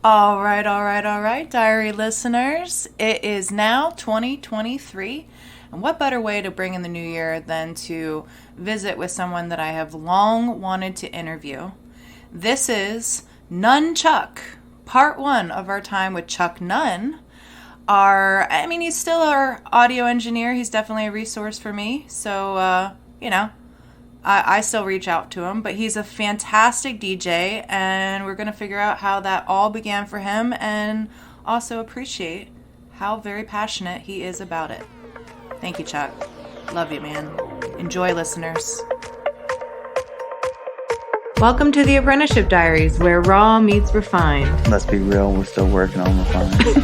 All right, diary listeners. It is now 2023, and what better way to bring in the new year than to visit with someone that I have long wanted to interview. This is Nunn Chuck, part one of our time with Chuck Nunn. He's still our audio engineer. He's definitely a resource for me, so, I still reach out to him, but he's a fantastic DJ, and we're going to figure out how that all began for him and also appreciate how very passionate he is about it. Thank you, Chuck. Love you, man. Enjoy, listeners. Welcome to the Apprenticeship Diaries, where raw meets refined. Let's be real, we're still working on refining.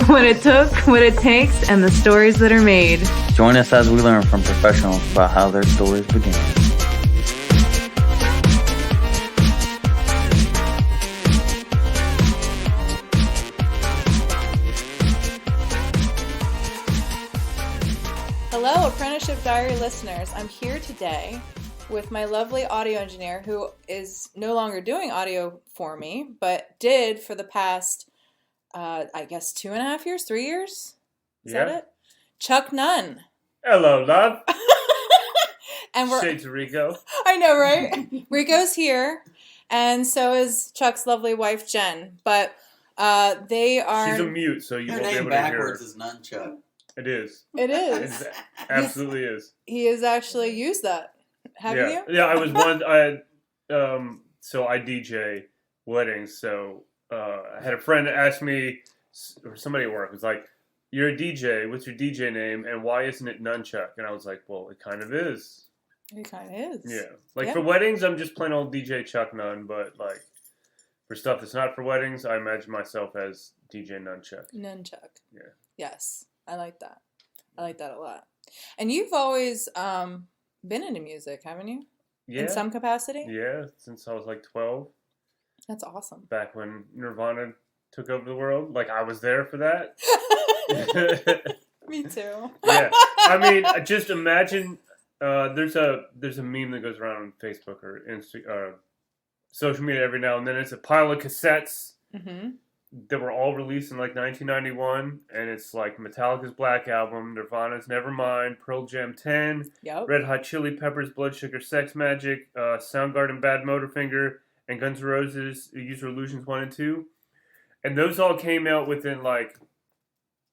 What it took, what it takes, and the stories that are made. Join us as we learn from professionals about how their stories began. Hello, Apprenticeship Diary listeners. I'm here today with my lovely audio engineer who is no longer doing audio for me, but did for the past, 2.5 years, 3 years? Is that it? Chuck Nunn. Hello, love. And we're Shades of Rico. I know, right? Rico's here, and so is Chuck's lovely wife, Jen. But they are... She's a mute, so you Her won't be name able to hear her. backwards is Nunn Chuck. It is. It is. It absolutely is. He has actually used that. Haven't you? Yeah, I was one. So I DJ weddings. So I had a friend ask me, or somebody at work was like, "You're a DJ. What's your DJ name? And why isn't it Nunchuck?" And I was like, "Well, it kind of is." It kind of is. Yeah. For weddings, I'm just plain old DJ Chuck Nunn. But like for stuff that's not for weddings, I imagine myself as DJ Nunchuck. Nunchuck. Yeah. Yes, I like that. I like that a lot. And you've always been into music, haven't you? Yeah. In some capacity? Yeah, since I was like 12. That's awesome. Back when Nirvana took over the world. Like, I was there for that. Me too. Yeah. I mean, just imagine, there's a meme that goes around on Facebook or social media every now and then. It's a pile of cassettes that were all released in like 1991. And it's like Metallica's Black Album, Nirvana's Nevermind, Pearl Jam 10, Red Hot Chili Peppers, Blood Sugar Sex Magic, Soundgarden Bad Motorfinger, and Guns N' Roses Use Your Illusions 1 and 2. And those all came out within like,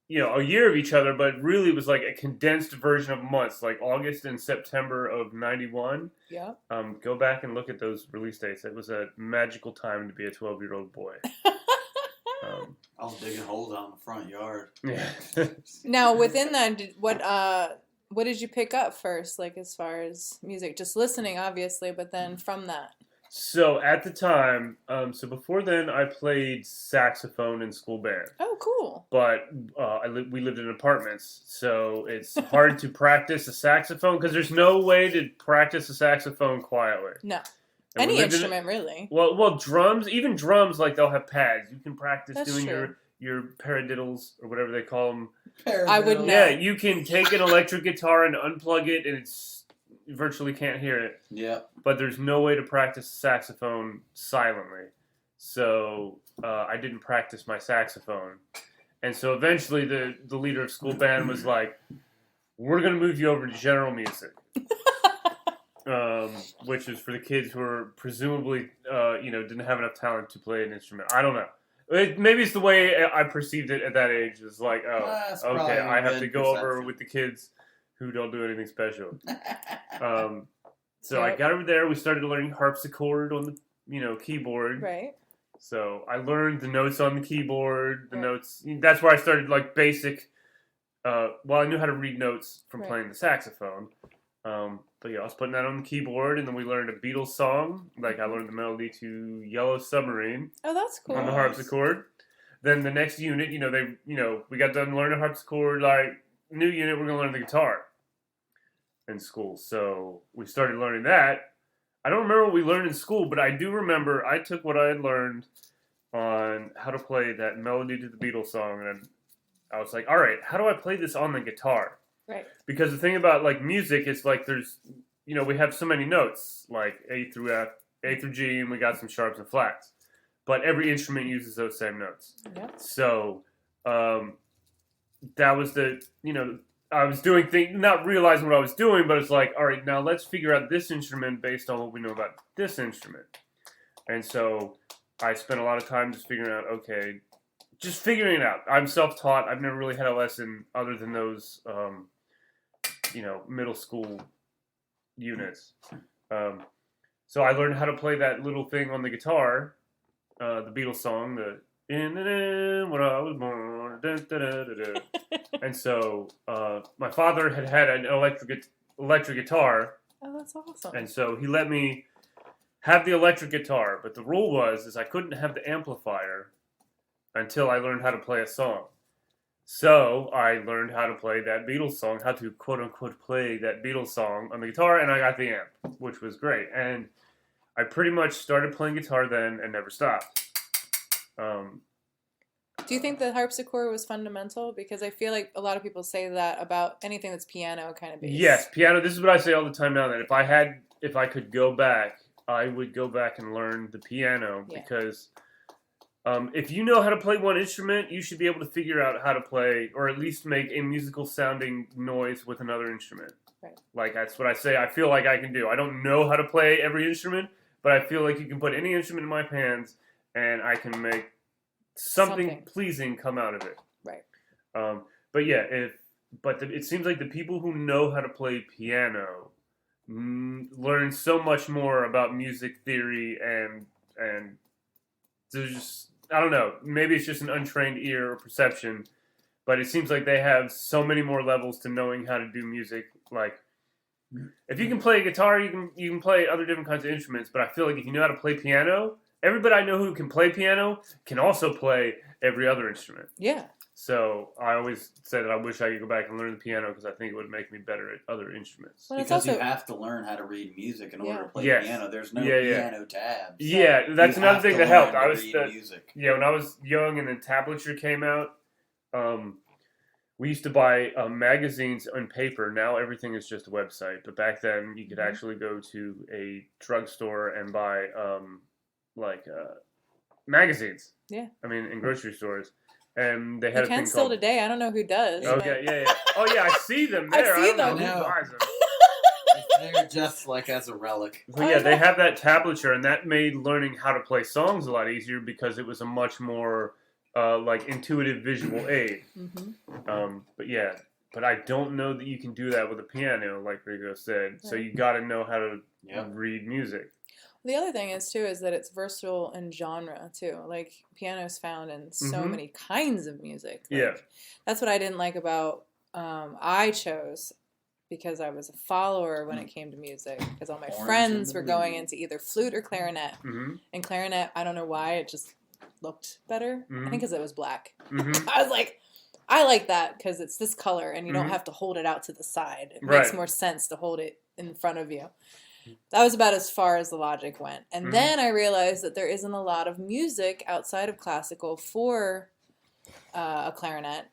a year of each other, but really it was like a condensed version of months, like August and September of 91. Yeah. Go back and look at those release dates. It was a magical time to be a 12-year-old boy. I was digging holes out in the front yard. Yeah. Now, within that, what did you pick up first, like as far as music? Just listening, obviously, but then from that. So at the time, before then, I played saxophone in school band. Oh, cool. But we lived in apartments, so it's hard to practice a saxophone because there's no way to practice a saxophone quietly. No. And any instrument, really. Well, drums, even drums, like they'll have pads. You can practice doing true. your paradiddles or whatever they call them. I would know. Yeah, you can take an electric guitar and unplug it, and you virtually can't hear it. Yeah. But there's no way to practice saxophone silently. So I didn't practice my saxophone. And so eventually the leader of school band was like, "We're going to move you over to general music." Which is for the kids who are presumably, didn't have enough talent to play an instrument. I don't know. Maybe it's the way I perceived it at that age. It's like, okay, I have to go over with the kids who don't do anything special. So I got over there. We started learning harpsichord on the, keyboard. Right. So I learned the notes on the keyboard. The notes. That's where I started like basic. I knew how to read notes from playing the saxophone. But yeah, I was putting that on the keyboard, and then we learned a Beatles song. Like I learned the melody to "Yellow Submarine." Oh, that's cool. On the harpsichord. Then the next unit, we got done learning harpsichord. Like new unit, we're gonna learn the guitar in school. So we started learning that. I don't remember what we learned in school, but I do remember I took what I had learned on how to play that melody to the Beatles song, and I was like, all right, how do I play this on the guitar? Right. Because the thing about like music is like there's, we have so many notes, like A through F, A through G, and we got some sharps and flats. but every instrument uses those same notes. Yep. So that was I was doing things, not realizing what I was doing, but it's like, all right, now let's figure out this instrument based on what we know about this instrument. And so I spent a lot of time just figuring it out. I'm self-taught. I've never really had a lesson other than those, middle school units. So I learned how to play that little thing on the guitar, the Beatles song, when I was born, da, da, da, da, da. And so my father had an electric guitar. Oh, that's awesome. And so he let me have the electric guitar, but the rule was I couldn't have the amplifier until I learned how to play a song. So I learned how to play that Beatles song, how to quote-unquote play that Beatles song on the guitar, and I got the amp, which was great. And I pretty much started playing guitar then and never stopped. Do you think the harpsichord was fundamental? Because I feel like a lot of people say that about anything that's piano kind of based. Yes, piano. This is what I say all the time now, that if I could go back, I would go back and learn the piano, because if you know how to play one instrument, you should be able to figure out how to play, or at least make a musical sounding noise with another instrument. Right. Like, that's what I say I feel like I can do. I don't know how to play every instrument, but I feel like you can put any instrument in my hands and I can make something pleasing come out of it. Right. But yeah, it seems like the people who know how to play piano learn so much more about music theory and there's just, I don't know, maybe it's just an untrained ear or perception, but it seems like they have so many more levels to knowing how to do music. Like, if you can play a guitar, you can play other different kinds of instruments, but I feel like if you know how to play piano, everybody I know who can play piano can also play every other instrument. Yeah. So I always say that I wish I could go back and learn the piano, because I think it would make me better at other instruments. Well, because you have to learn how to read music in order to play piano. There's no piano tabs. Yeah, that's another thing that helped. Music. Yeah, when I was young and then tablature came out, we used to buy magazines on paper. Now everything is just a website. But back then, you could actually go to a drugstore and buy magazines. Yeah. I mean, in grocery stores. And they had a thing still called... today. I don't know who does. Okay, yeah. Oh, yeah, I see them there. I see them. Who buys them. They're just like as a relic. So yeah, they have that tablature, and that made learning how to play songs a lot easier because it was a much more intuitive visual aid. Mm-hmm. But I don't know that you can do that with a piano, like Rico said. Right. So you got to know how to read music. The other thing is that it's versatile in genre too. Like, piano is found in so many kinds of music. Like, that's what I didn't like about I chose, because I was a follower when it came to music, because all my friends were going into either flute or clarinet. Mm-hmm. And clarinet, I don't know why, it just looked better. Mm-hmm. I think because it was black. Mm-hmm. I was like, I like that because it's this color and you don't have to hold it out to the side. It makes more sense to hold it in front of you. That was about as far as the logic went. And then I realized that there isn't a lot of music outside of classical for a clarinet.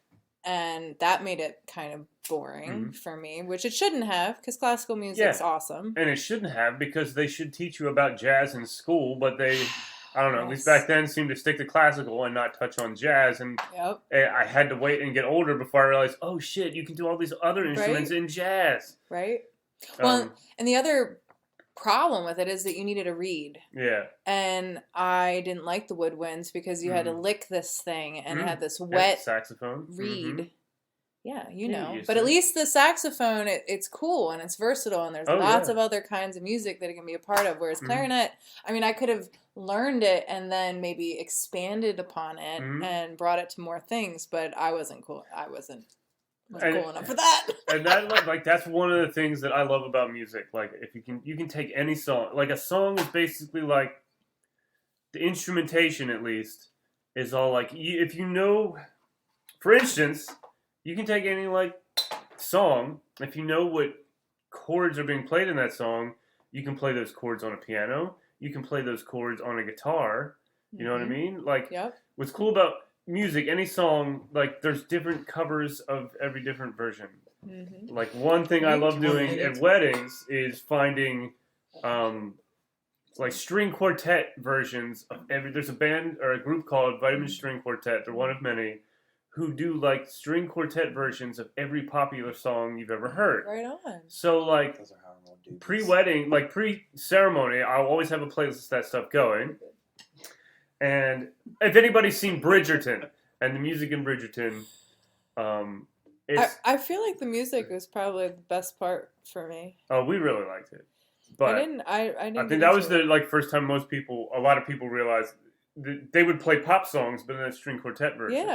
And that made it kind of boring for me, which it shouldn't have, because classical music's awesome. And it shouldn't have, because they should teach you about jazz in school, but they, I don't know, at least back then, seemed to stick to classical and not touch on jazz. And I had to wait and get older before I realized, oh shit, you can do all these other instruments in jazz. Right. Well, and the other problem with it is that you needed to read. Yeah. And I didn't like the woodwinds because you had to lick this thing and it had this wet saxophone reed. Yeah, you know. But at least the saxophone, it's cool and it's versatile and there's lots of other kinds of music that it can be a part of. Whereas clarinet, I mean, I could have learned it and then maybe expanded upon it and brought it to more things, but I wasn't cool. I wasn't cool enough for that. And that, that's one of the things that I love about music. Like, if you can take any song. Like, a song is basically like, the instrumentation at least is all like, if you know, for instance, you can take any song. If you know what chords are being played in that song, you can play those chords on a piano. You can play those chords on a guitar. You know what I mean? Like, what's cool about music, any song, there's different covers of every different version. Mm-hmm. Like, one thing I love doing at weddings is finding like string quartet versions of every. There's a band or a group called Vitamin String Quartet. They're one of many who do like string quartet versions of every popular song you've ever heard. Right on. So like pre-wedding, like pre-ceremony, I'll always have a playlist of that stuff going. And if anybody's seen Bridgerton and the music in Bridgerton, I feel like the music was probably the best part for me. Oh, we really liked it. But I didn't I think that was the first time a lot of people realized that they would play pop songs, but in a string quartet version.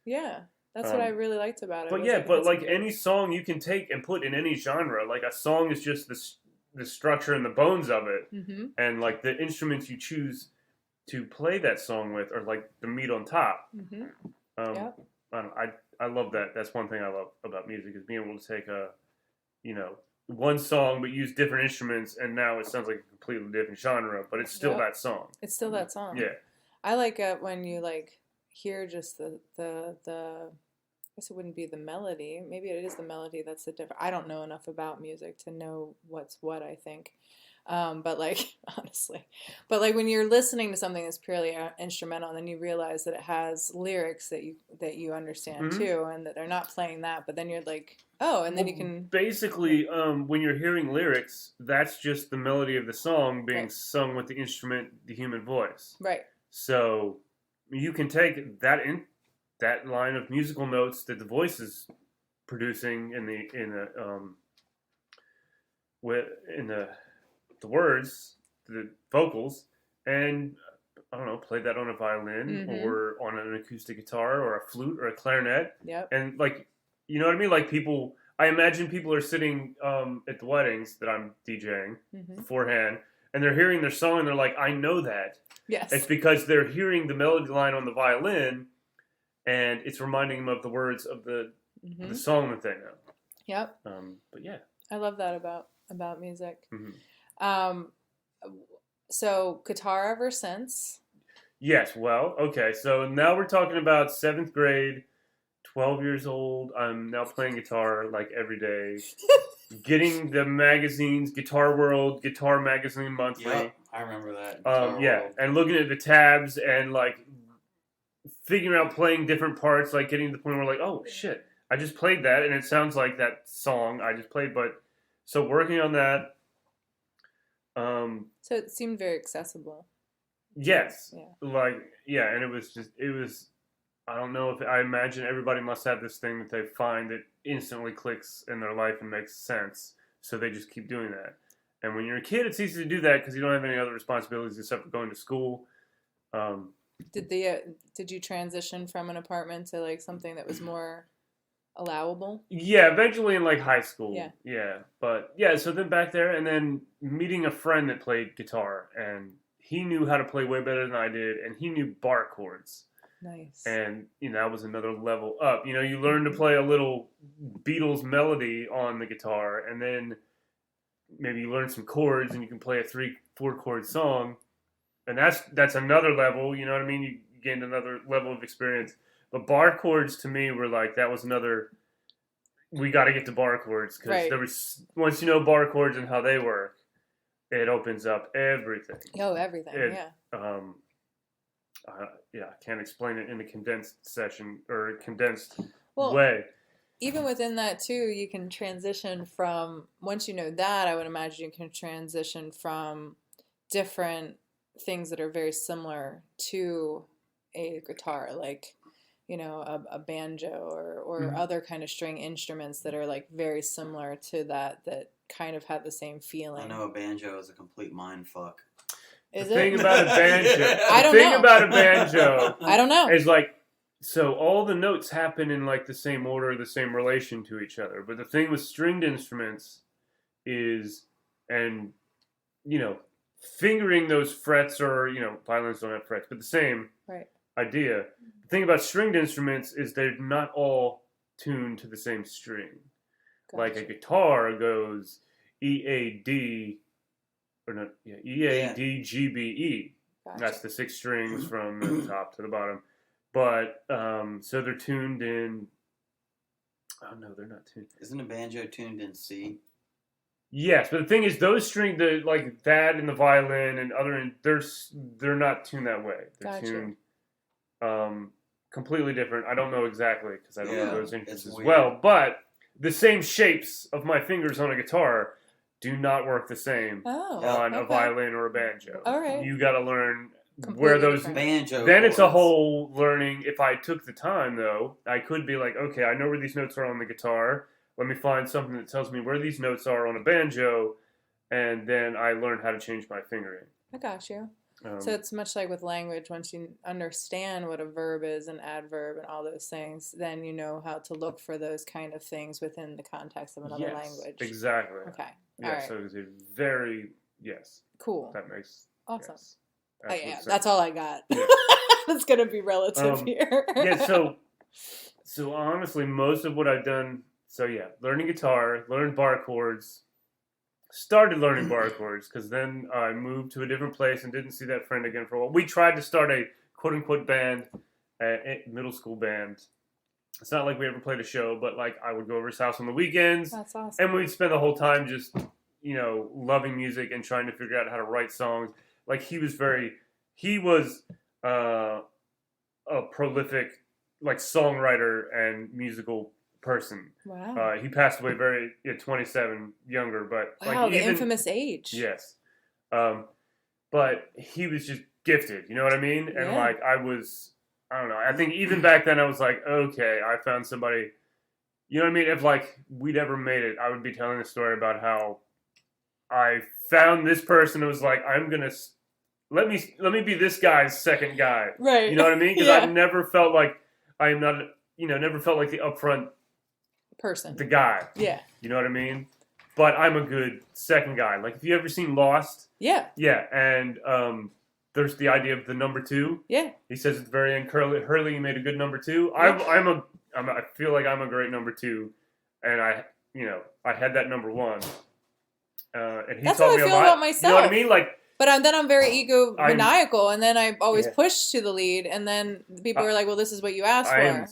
Yeah. That's what I really liked about it. But like any song you can take and put in any genre. Like a song is just the structure and the bones of it, and like the instruments you choose to play that song with are like the meat on top. I love that. That's one thing I love about music is being able to take one song but use different instruments, and now it sounds like a completely different genre, but it's still that song. It's still that song. Yeah. I like it when you like hear just the I guess it wouldn't be the melody. Maybe it is the melody that's the difference. I don't know enough about music to know what's what, I think. But like, honestly. But like when you're listening to something that's purely instrumental and then you realize that it has lyrics that you understand too, and that they're not playing that, but then you're like, oh, and then you can... Basically, when you're hearing lyrics, that's just the melody of the song being sung with the instrument, the human voice. Right. So you can take that line of musical notes that the voice is producing in the words, the vocals, and I don't know, play that on a violin or on an acoustic guitar or a flute or a clarinet. Yep. And like, you know what I mean? Like I imagine people are sitting at the weddings that I'm DJing beforehand, and they're hearing their song and they're like, I know that. Yes. It's because they're hearing the melody line on the violin, and it's reminding them of the words of the song that they know. Yep. But yeah. I love that about music. So guitar ever since? Yes. Well, okay. So now we're talking about 7th grade, 12 years old. I'm now playing guitar like every day. Getting the magazines, Guitar World, Guitar Magazine Monthly. Yep, I remember that. World. And looking at the tabs and like figuring out playing different parts, like getting to the point where like, oh shit, I just played that and it sounds like that song I just played. But so working on that. So it seemed very accessible. Yes. Yeah. And it was, I don't know if, I imagine everybody must have this thing that they find that instantly clicks in their life and makes sense. So they just keep doing that. And when you're a kid, it's easy to do that because you don't have any other responsibilities except for going to school. Did you transition from an apartment to like something that was more allowable? Yeah, eventually in like high school. Yeah. But yeah, so then back there and then meeting a friend that played guitar, and he knew how to play way better than I did, and he knew bar chords. Nice. And, that was another level up. You learn to play a little Beatles melody on the guitar, and then maybe you learn some chords and you can play a 3-4 chord song. And that's another level, you know what I mean? You gained another level of experience. But bar chords to me were like, that was another, we got to get to bar chords. Because there was, once you know bar chords and how they work, it opens up everything. Oh, everything, yeah. I can't explain it in a condensed session or a condensed way. Even within that too, you can transition from, once you know that, I would imagine you can transition from different things that are very similar to a guitar, like, a banjo or other kind of string instruments that are like very similar to that kind of have the same feeling. I know a banjo is a complete mind fuck. The thing about a banjo, I don't know. Is like, so all the notes happen in like the same order, the same relation to each other. But the thing with stringed instruments is, fingering those frets, or, violins don't have frets, but the same idea. The thing about stringed instruments is they're not all tuned to the same string. Gotcha. Like a guitar goes E-A-D, or not, E-A-D, G-B-E. Gotcha. That's the 6 strings from the top to the bottom. But, so they're tuned in, oh no, they're not tuned. Isn't a banjo tuned in C? Yes, but the thing is, those strings, like that and the violin and other, they're not tuned that way. They're tuned completely different. I don't know exactly because I don't know those instruments as well. But the same shapes of my fingers on a guitar do not work the same on a violin or a banjo. All right. You got to learn where those banjo. Then it's a whole learning. If I took the time, though, I could be like, okay, I know where these notes are on the guitar. Let me find something that tells me where these notes are on a banjo, and then I learn how to change my fingering. I got you. So it's much like with language. Once you understand what a verb is, an adverb, and all those things, then you know how to look for those kind of things within the context of another language. Exactly. Okay. Yeah, all right. So it's a very, cool. That makes awesome. Yes, that's all I got. Yeah. That's going to be relative here. So honestly, most of what I've done, learning guitar, learned bar chords, started learning bar chords, because then I moved to a different place and didn't see that friend again for a while. We tried to start a quote-unquote band, a middle school band. It's not like we ever played a show, but like I would go over his house on the weekends. That's awesome. And we'd spend the whole time just, loving music and trying to figure out how to write songs. Like he was a prolific like songwriter and musical person. Wow. He passed away at 27, younger, but the infamous age. Yes. But he was just gifted, you know what I mean? And I don't know. I think even back then I was like, okay, I found somebody, you know what I mean? If like we'd ever made it, I would be telling a story about how I found this person who was like, I'm going to let me be this guy's second guy. Right. You know what I mean? Because I've never felt like I am not, never felt like the upfront person. The guy. Yeah. You know what I mean? But I'm a good second guy. Like, if you ever seen Lost? Yeah. Yeah, and there's the idea of the number two. Yeah. He says at the very end, Hurley, you made a good number two. Yeah. I feel like I'm a great number two, and I had that number one. And he That's taught how me I feel a lot. about myself. You know what I mean? Like. But then I'm very egomaniacal, and then I always push to the lead, and then people are like, well, this is what you asked for.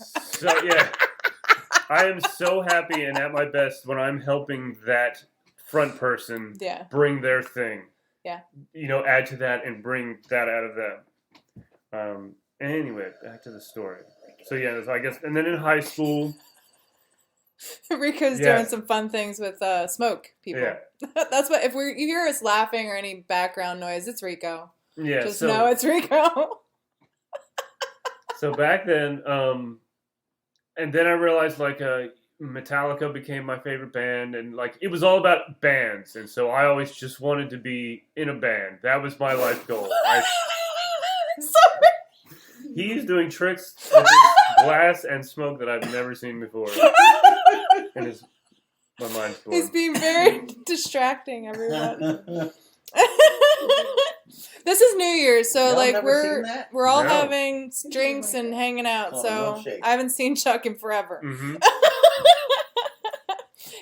I am so happy and at my best when I'm helping that front person bring their thing. Yeah. Add to that and bring that out of them. Anyway, back to the story. So, I guess, and then in high school... Rico's doing some fun things with smoke people. Yeah. That's what, if you hear us laughing or any background noise, it's Rico. Yeah. Just know it's Rico. So back then, and then I realized like Metallica became my favorite band, and like it was all about bands, and so I always just wanted to be in a band. That was my life goal. Sorry. He's doing tricks with glass and smoke that I've never seen before. And my mind's blown. He's being very distracting, everyone. This is New Year's, so like we're all having drinks and hanging out. So I haven't seen Chuck in forever. Mm-hmm.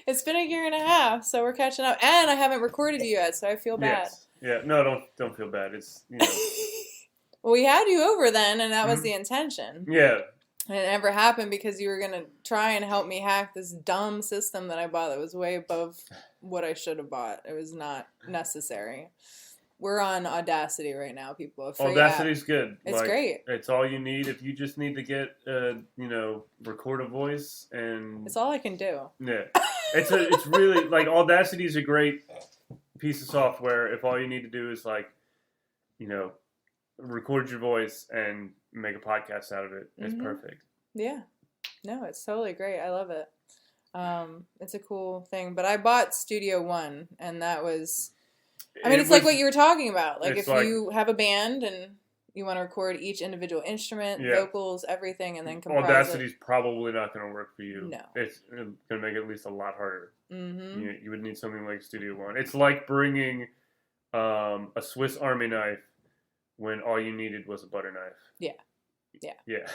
It's been a year and a half, so we're catching up, and I haven't recorded you yet, so I feel bad. Yes. Yeah, no, don't feel bad. It's Well, we had you over then, and that was the intention. Yeah. And it never happened because you were going to try and help me hack this dumb system that I bought that was way above what I should have bought. It was not necessary. We're on Audacity right now, people. Audacity's good. It's great. It's all you need. If you just need to get, record a voice and... It's all I can do. Yeah. It's really, like, Audacity is a great piece of software if all you need to do is, like, record your voice and make a podcast out of it. It's perfect. Yeah. No, it's totally great. I love it. It's a cool thing. But I bought Studio One, and that was... it's like what you were talking about. Like, if you have a band and you want to record each individual instrument, vocals, everything, and then comprise Audacity's probably not going to work for you. No. It's going to make it at least a lot harder. Mm-hmm. You would need something like Studio One. It's like bringing a Swiss Army knife when all you needed was a butter knife. Yeah. Yeah.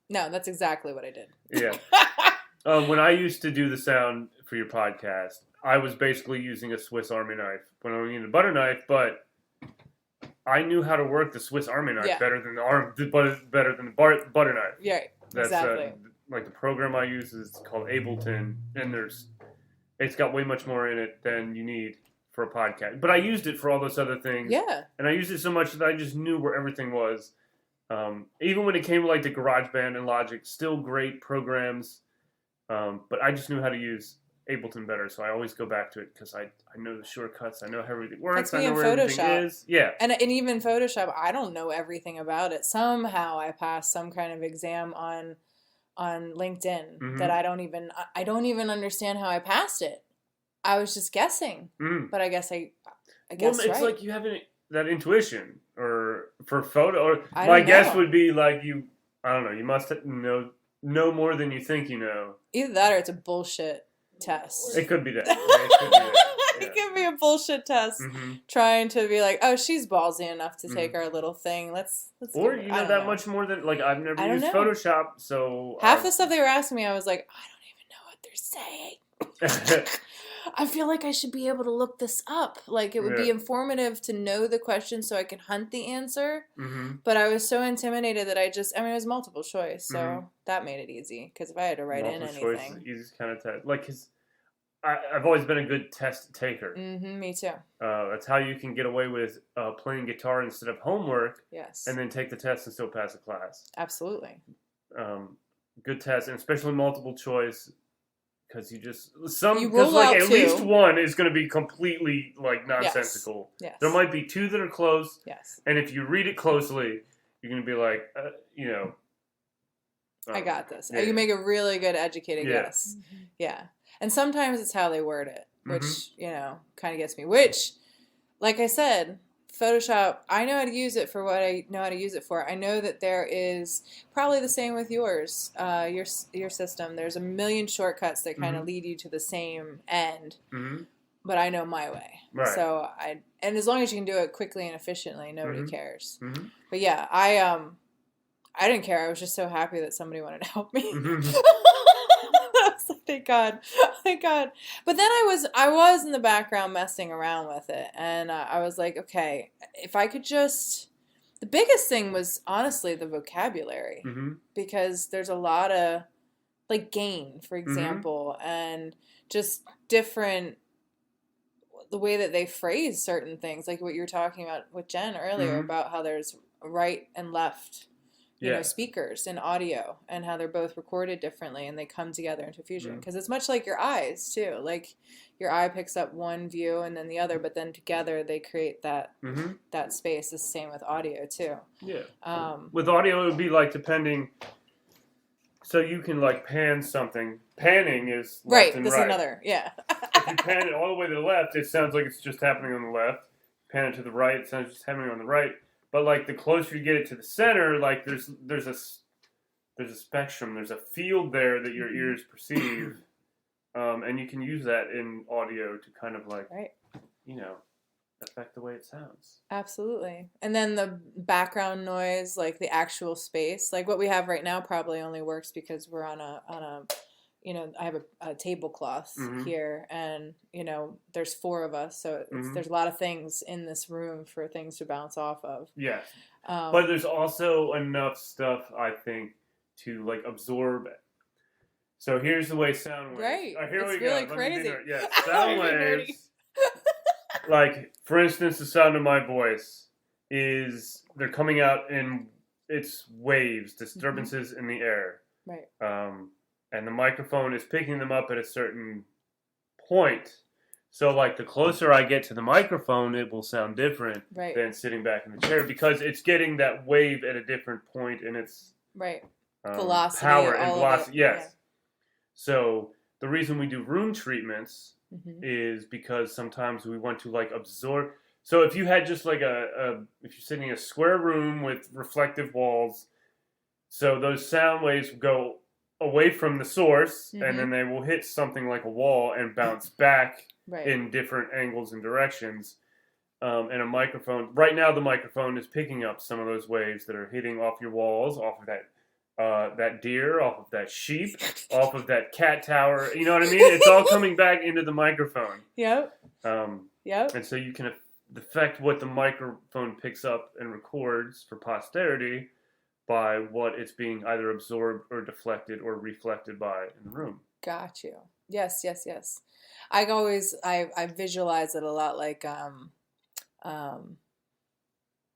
No, that's exactly what I did. Yeah. When I used to do the sound for your podcast, I was basically using a Swiss Army knife when I needed a butter knife, but I knew how to work the Swiss Army knife better than the butter knife. Yeah, That's, exactly. Like the program I use is called Ableton, and there's it's got way much more in it than you need for a podcast. But I used it for all those other things. Yeah. And I used it so much that I just knew where everything was. Even when it came to like the GarageBand and Logic, still great programs. But I just knew how to use Ableton better, so I always go back to it because I know the shortcuts, I know how everything works, I know where everything is. Yeah. And even Photoshop, I don't know everything about it. Somehow I passed some kind of exam on LinkedIn that I don't even understand how I passed it. I was just guessing. But I guess I guess it's right. like you have that intuition or for photo or my guess would be like I don't know, you must know more than you think you know. Either that or it's a bullshit test. It could be that. It could be a bullshit test trying to be like, oh, she's ballsy enough to take our little thing. Let's or you know that much more than like I've never used Photoshop, so half the stuff they were asking me, I was like, I don't even know what they're saying. I feel like I should be able to look this up. Like it would be informative to know the question so I can hunt the answer. But I was so intimidated that it was multiple choice, so that made it easy. Because if I had to write in anything, choice is the easiest kind of test. Like, cause I've always been a good test taker. Me too. That's how you can get away with playing guitar instead of homework. Yes. And then take the test and still pass a class. Absolutely. Good test, and especially multiple choice. Because at least one is going to be completely like nonsensical. Yes. There might be two that are close. Yes. And if you read it closely, you're going to be like, I got this. Yeah. You make a really good educated guess. Yeah. And sometimes it's how they word it, which kind of gets me. Which, like I said, Photoshop, I know how to use it for what I know how to use it for. I know that there is probably the same with yours, your system. There's a million shortcuts that kind of lead you to the same end, but I know my way. Right. So and as long as you can do it quickly and efficiently, nobody cares. But yeah, I didn't care. I was just so happy that somebody wanted to help me. I was like, thank God. But then I was in the background messing around with it, and I was like, okay, if I could just. The biggest thing was honestly the vocabulary, because there's a lot of like gain, for example, and just different the way that they phrase certain things, like what you were talking about with Jen earlier about how there's right and left. You know, speakers and audio, and how they're both recorded differently and they come together into fusion. Because it's much like your eyes, too. Like, your eye picks up one view and then the other, but then together they create that space. It's the same with audio, too. Yeah. With audio, it would be like depending... So you can, like, pan something. Panning is left and right. This is another, If you pan it all the way to the left, it sounds like it's just happening on the left. Pan it to the right, it sounds just happening on the right. But like the closer you get it to the center, like there's a spectrum, there's a field there that your ears perceive, and you can use that in audio to kind of like, affect the way it sounds. Absolutely. And then the background noise, like the actual space, like what we have right now probably only works because we're on a I have a tablecloth here, and, there's 4 of us, so there's a lot of things in this room for things to bounce off of. Yeah. But there's also enough stuff, I think, to, like, absorb it. So here's the way sound waves. Right. Here it's we really go. crazy. Sound waves. Like, for instance, the sound of my voice they're coming out in its waves, disturbances in the air. Right. And the microphone is picking them up at a certain point. So, like, the closer I get to the microphone, it will sound different than sitting back in the chair, because it's getting that wave at a different point in its velocity, power and velocity. Yes. Yeah. So, the reason we do room treatments is because sometimes we want to, like, absorb. So, if you had just, like, if you're sitting in a square room with reflective walls, so those sound waves go away from the source, and then they will hit something like a wall and bounce back in different angles and directions. And a microphone, right now the microphone is picking up some of those waves that are hitting off your walls, off of that deer, off of that sheep, off of that cat tower. You know what I mean? It's all coming back into the microphone. Yep. And so you can affect what the microphone picks up and records for posterity by what it's being either absorbed or deflected or reflected by in the room. Got you. Yes. I visualize it a lot like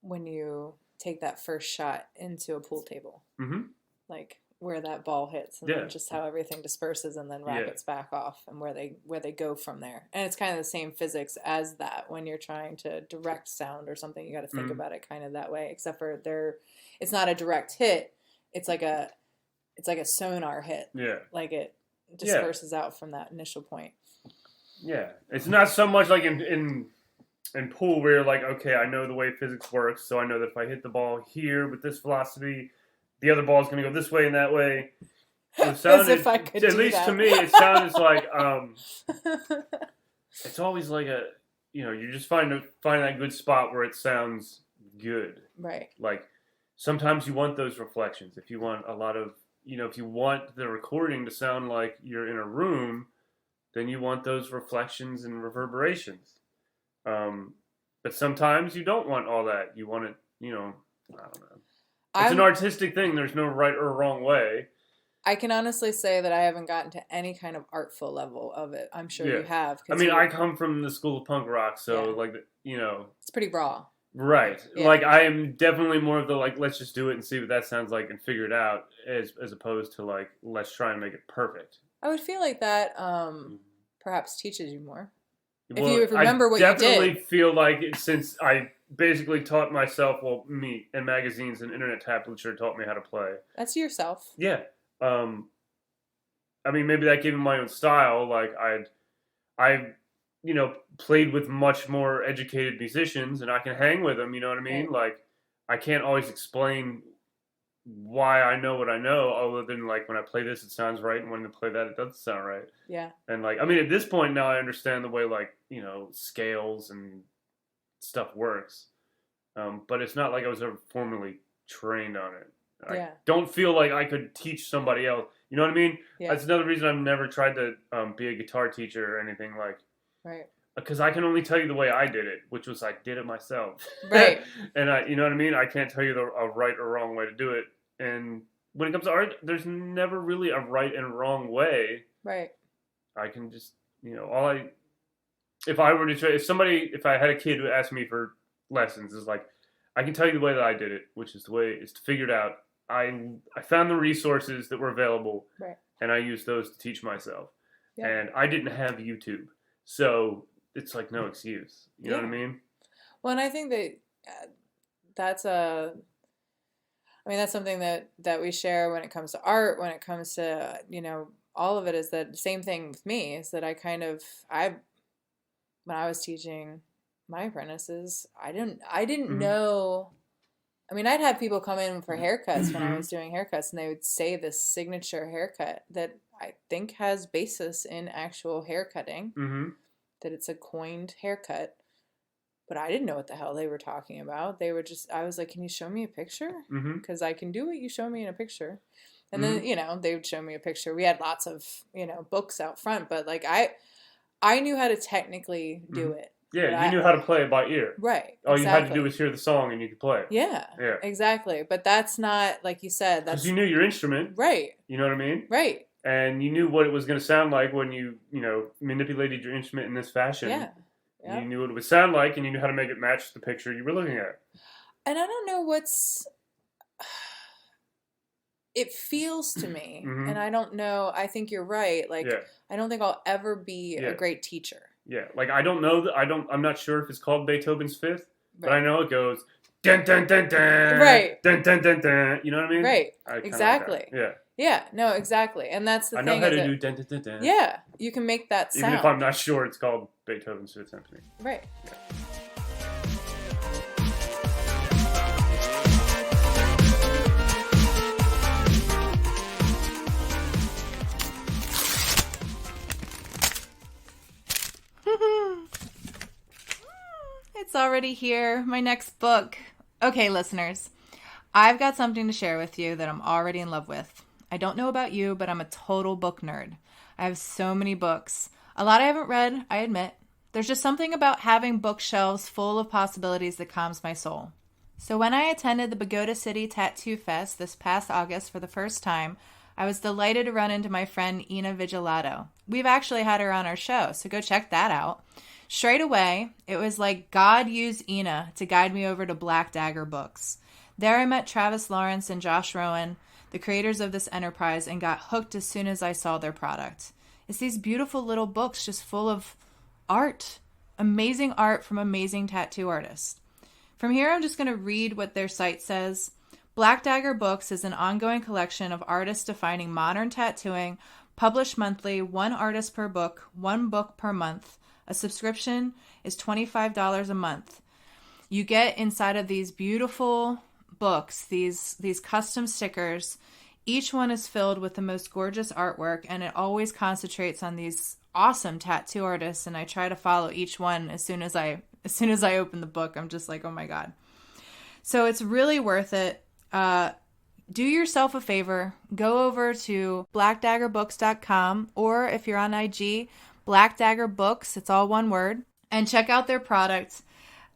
when you take that first shot into a pool table. Mm-hmm. Like where that ball hits and then just how everything disperses and then rockets back off and where they go from there. And it's kind of the same physics as that when you're trying to direct sound or something. You got to think about it kind of that way, except for it's not a direct hit. It's like a sonar hit. Yeah. Like it disperses out from that initial point. Yeah. It's not so much like in pool where you're like, okay, I know the way physics works, so I know that if I hit the ball here with this velocity, the other ball is going to go this way and that way. It sounded, as if I could at least that. To me, it sounds like it's always like you just find that good spot where it sounds good. Right. Like sometimes you want those reflections. If you want a lot of, if you want the recording to sound like you're in a room, then you want those reflections and reverberations. But sometimes you don't want all that. You want it, I don't know. It's an artistic thing. There's no right or wrong way. I can honestly say that I haven't gotten to any kind of artful level of it. I'm sure you have. I mean, I come from the school of punk rock, so it's pretty raw. Right. Yeah. Like I am definitely more of the let's just do it and see what that sounds like and figure it out as opposed to let's try and make it perfect. I would feel like that perhaps teaches you more. If you remember what you did. I definitely feel like since I basically taught myself, me and magazines and internet tablature taught me how to play. That's yourself. Yeah. I mean, maybe that gave me my own style. Like I played with much more educated musicians and I can hang with them. You know what I mean? Right. Like I can't always explain why I know what I know, other than when I play this, it sounds right, and when I play that, it doesn't sound right. Yeah. And at this point now, I understand the way scales and stuff works. But it's not like I was ever formally trained on it. I don't feel like I could teach somebody else. You know what I mean? Yeah. That's another reason I've never tried to be a guitar teacher or anything Right. Because I can only tell you the way I did it, which was I did it myself. Right. And you know what I mean? I can't tell you a right or wrong way to do it. And when it comes to art, there's never really a right and wrong way. Right. I can just, if I had a kid who asked me for lessons, is I can tell you the way that I did it, which is the way it's figured out. I found the resources that were available, right, and I used those to teach myself. Yeah. And I didn't have YouTube, so it's no excuse. You know what I mean? Well, and I think that that's something that we share when it comes to art, when it comes to, all of it, is that same thing with me, is that when I was teaching my apprentices, I didn't know. I mean, I'd have people come in for haircuts when I was doing haircuts, and they would say this signature haircut that I think has basis in actual haircutting, that it's a coined haircut. But I didn't know what the hell they were talking about. They were I was like, can you show me a picture? Because I can do what you show me in a picture. And then, they would show me a picture. We had lots of, books out front, but I knew how to technically do it. Yeah, you knew how to play it by ear. Right. All you had to do was hear the song and you could play it. Yeah. Yeah. Exactly. But that's not, like you said, that's... Because you knew your instrument. Right. You know what I mean? Right. And you knew what it was going to sound like when you manipulated your instrument in this fashion. Yeah. Yep. You knew what it would sound like, and you knew how to make it match the picture you were looking at. And I don't know it feels to me, and I don't know, I think you're right, I don't think I'll ever be a great teacher. Yeah, I don't know, I'm not sure if it's called Beethoven's Fifth, but I know it goes, dun dun dun dun, right, dun dun dun dun, you know what I mean? Right, exactly. Yeah. Yeah, no, exactly. And that's the thing. I know how to do dun dun dun dun. Yeah, you can make that sound. Even if I'm not sure it's called Beethoven's Fifth Symphony. Right. Yeah. It's already here, my next book. Okay, listeners, I've got something to share with you that I'm already in love with. I don't know about you, but I'm a total book nerd. I have so many books. A lot I haven't read, I admit. There's just something about having bookshelves full of possibilities that calms my soul. So when I attended the Pagoda City Tattoo Fest this past August for the first time, I was delighted to run into my friend Ina Vigilato. We've actually had her on our show, so go check that out. Straight away, it was like God used Ina to guide me over to Black Dagger Books. There I met Travis Lawrence and Josh Rowan, the creators of this enterprise, and got hooked as soon as I saw their product. It's these beautiful little books just full of art. Amazing art from amazing tattoo artists. From here, I'm just going to read what their site says. Black Dagger Books is an ongoing collection of artists defining modern tattooing, published monthly, one artist per book, one book per month. A subscription is $25 a month. You get inside of these beautiful books, these custom stickers. Each one is filled with the most gorgeous artwork, and it always concentrates on these awesome tattoo artists, and I try to follow each one as soon as I open the book. I'm just like, oh my God. So it's really worth it. Do yourself a favor. Go over to blackdaggerbooks.com, or if you're on IG, Black Dagger Books, it's all one word, and check out their product.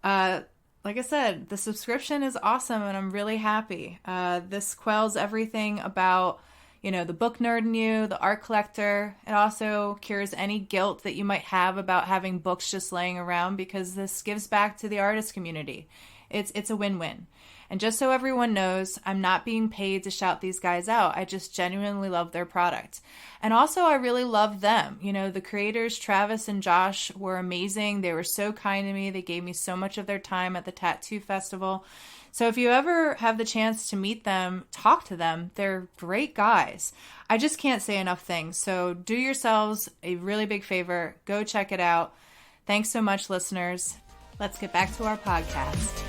Like I said, the subscription is awesome, and I'm really happy. This quells everything about, the book nerd in you, the art collector. It also cures any guilt that you might have about having books just laying around, because this gives back to the artist community. It's a win-win. And just so everyone knows, I'm not being paid to shout these guys out. I just genuinely love their product. And also, I really love them. The creators, Travis and Josh, were amazing. They were so kind to me. They gave me so much of their time at the Tattoo Festival. So if you ever have the chance to meet them, talk to them. They're great guys. I just can't say enough things. So do yourselves a really big favor. Go check it out. Thanks so much, listeners. Let's get back to our podcast.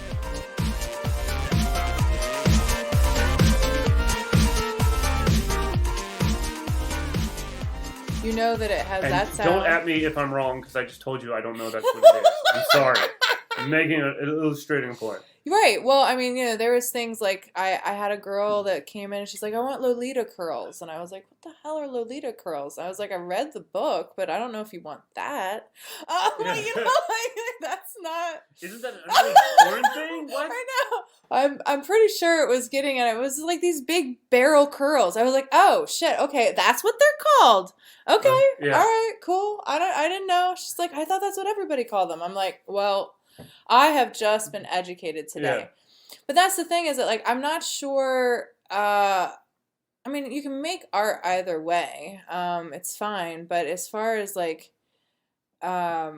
You know that it has and that sound. Don't at me if I'm wrong, because I just told you I don't know that's what it is. I'm sorry. I'm making illustrating a point. Right. Well, I mean, there was things like I had a girl that came in and she's like, I want Lolita curls. And I was like, what the hell are Lolita curls? I was like, I read the book, but I don't know if you want that. That's not. Isn't that a really foreign thing? What? I know. I'm pretty sure it was getting at it. It was like these big barrel curls. I was like, oh shit, okay, that's what they're called. Okay, yeah. All right, cool. I didn't know. She's like, I thought that's what everybody called them. I'm like, well, I have just been educated today. Yeah. But that's the thing, is that I'm not sure. I mean, you can make art either way. It's fine. But as far as I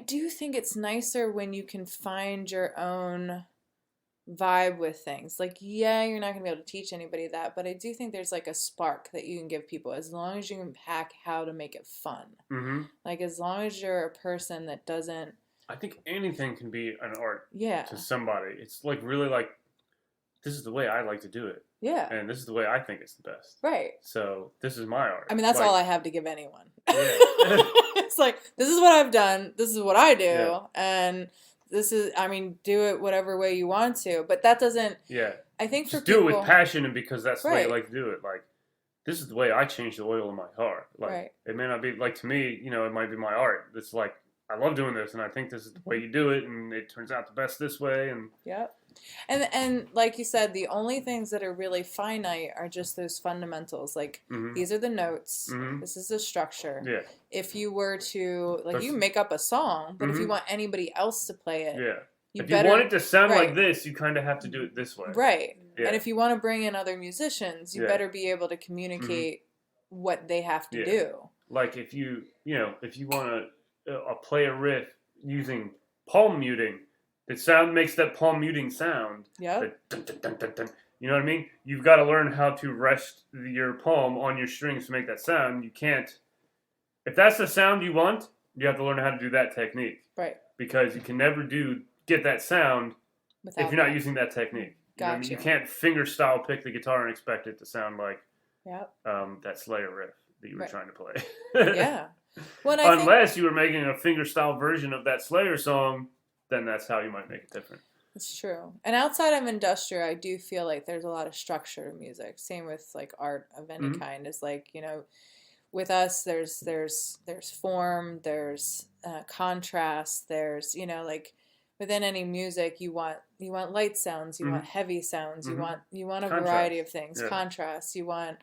do think it's nicer when you can find your own vibe with things. You're not going to be able to teach anybody that, but I do think there's a spark that you can give people, as long as you can hack how to make it fun. Mm-hmm. As long as you're a person that doesn't. I think anything can be an art to somebody. It's really this is the way I like to do it. Yeah. And this is the way I think it's the best. Right. So this is my art. I mean, that's all I have to give anyone. Yeah. It's this is what I've done. This is what I do. Yeah. And this is, do it whatever way you want to. But that doesn't. Yeah. I think just for people. Do it with passion, and because that's the way you like to do it. This is the way I change the oil in my car. It may not be, to me, it might be my art. It's I love doing this, and I think this is the way you do it, and it turns out the best this way. And yep. And like you said, the only things that are really finite are just those fundamentals. Mm-hmm. These are the notes. Mm-hmm. This is the structure. Yeah. If you were to you can make up a song, but if you want anybody else to play it, if you want it to sound like this, you kind of have to do it this way. Right. Yeah. And if you want to bring in other musicians, you better be able to communicate what they have to do. If you want to play a riff using palm muting, that makes that palm muting sound. Yeah. You know what I mean? You've got to learn how to rest your palm on your strings to make that sound. You can't. If that's the sound you want, you have to learn how to do that technique. Right. Because you can never get that sound if you're not using that technique. Gotcha. You can't finger style pick the guitar and expect it to sound like that Slayer riff that you were trying to play. Yeah. Unless you were making a finger style version of that Slayer song, then that's how you might make it different. It's true. And outside of industrial, I do feel like there's a lot of structure to music. Same with art of any kind. Is with us, there's form, there's contrast, there's within any music, you want light sounds, you want heavy sounds, you want a variety of things, contrast. You want,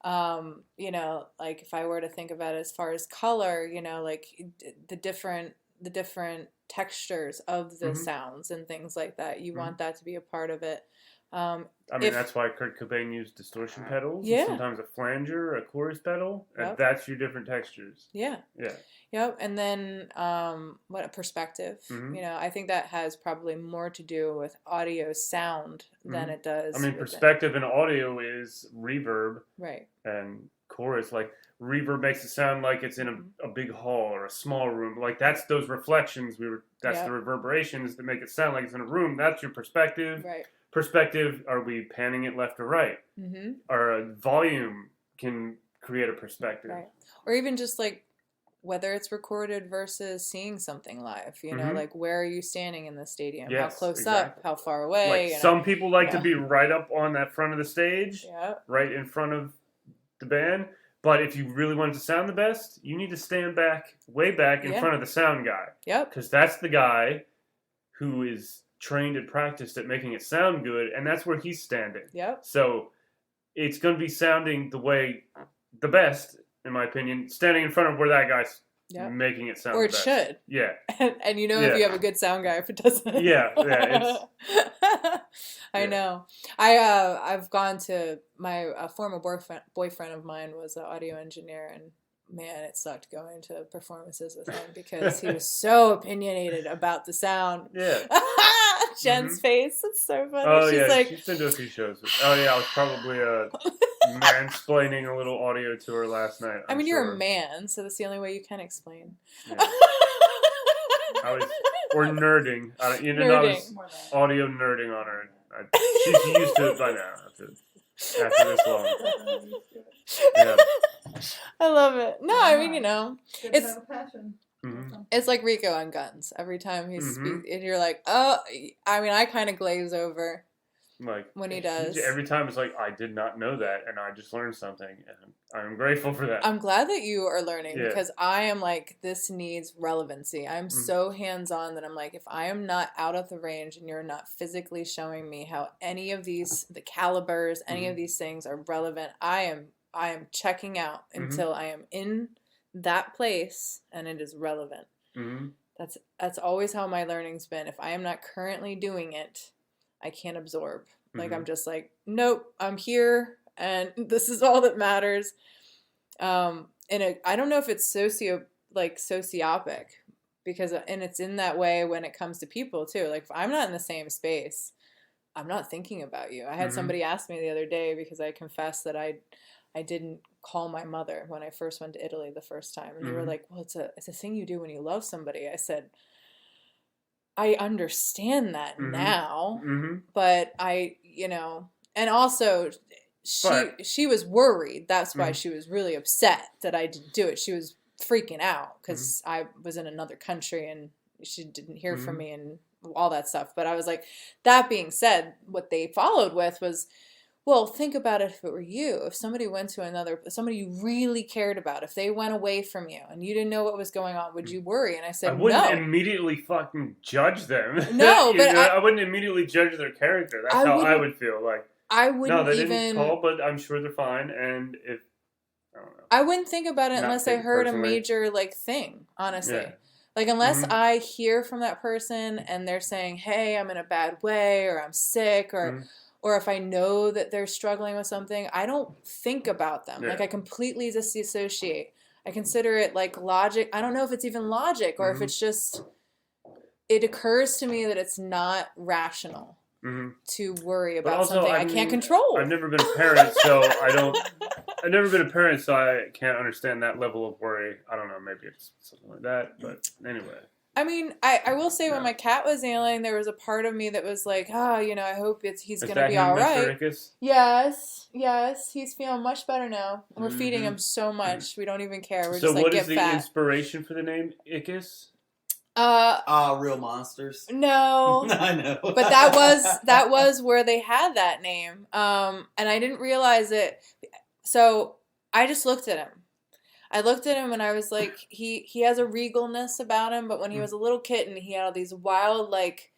like if I were to think about it as far as color, like the different textures of the sounds and things like that. You want that to be a part of it. That's why Kurt Cobain used distortion pedals. Yeah. And sometimes a flanger, a chorus pedal, and that's your different textures. Yeah. Yeah. Yep. And then what a perspective. I think that has probably more to do with audio sound than it does. Perspective in audio is reverb. Right. And chorus, like reverb makes it sound like it's in a big hall or a small room. Like that's those reflections. That's the reverberations that make it sound like it's in a room. That's your perspective. Right. Perspective, are we panning it left or right? Or volume can create a perspective. Right. Or even just like whether it's recorded versus seeing something live, like where are you standing in the stadium? Yes, how close up? How far away? Like some people like to be right up on that front of the stage, right in front of the band. But if you really want it to sound the best, you need to stand way back in front of the sound guy. Yep. Because that's the guy who is trained and practiced at making it sound good, and that's where he's standing. Yep. So it's going to be sounding the best, in my opinion, standing in front of where that guy's making it sound or the it best. Should. Yeah. And if you have a good sound guy, if it doesn't. Yeah. I know. I've gone to a former boyfriend of mine was an audio engineer, and man, it sucked going to performances with him because he was so opinionated about the sound. Yeah. Jen's face. It's so funny. Oh, she's been to a few shows. Oh, yeah, I was probably mansplaining a little audio to her last night. You're a man, so that's the only way you can explain. Yeah. Or nerding. I was audio nerding on her. She's used to it by now after this long. Yeah. I love it. No, it's a passion. It's like Rico on Guns. Every time he speaks, and you're like, oh, I kind of glaze over. Like when he does. Every time it's like, I did not know that, and I just learned something, and I'm grateful for that. I'm glad that you are learning because I am like, this needs relevancy. I'm so hands-on that I'm like, if I am not out of the range and you're not physically showing me how any of the calibers, any of these things are relevant, I am checking out until I am in that place and it is relevant. That's always how my learning's been. If I am not currently doing it, I can't absorb. Like I'm just like, nope, I'm here and this is all that matters. I don't know if it's sociopic because it's in that way when it comes to people too. Like if I'm not in the same space, I'm not thinking about you. I had somebody ask me the other day because I confessed that I didn't call my mother when I first went to Italy the first time. And they were like, well, it's a thing you do when you love somebody. I said, I understand that now, but and also she was worried. That's why she was really upset that I didn't do it. She was freaking out because I was in another country and she didn't hear from me and all that stuff. But I was like, that being said, what they followed with was, well, think about it if it were you. If somebody went to somebody you really cared about, if they went away from you and you didn't know what was going on, would you worry? And I said, I wouldn't immediately fucking judge them. No, but I wouldn't immediately judge their character. That's how I would feel. Like I wouldn't they didn't call, but I'm sure they're fine. And if I don't know, I wouldn't think about it unless I heard a major thing. Honestly. Yeah. Like, unless I hear from that person and they're saying, hey, I'm in a bad way, or I'm sick, or if I know that they're struggling with something, I don't think about them. Yeah. Like, I completely disassociate. I consider it like logic. I don't know if it's even logic or if it's just, it occurs to me that it's not rational to worry about something I can't control. I've never been a parent, so I've never been a parent, so I can't understand that level of worry. I don't know, maybe it's something like that, but anyway. I mean, I will say when my cat was ailing, there was a part of me that was like, I hope he's going to be all right. Mr. Yes, he's feeling much better now. We're feeding him so much, we don't even care. We're so just like, what get is the fat. Inspiration for the name Ickus? Real monsters. No, I know, but that was where they had that name, and I didn't realize it. So I just looked at him. I looked at him and I was like, he has a regalness about him, but when he was a little kitten, he had all these wild, like,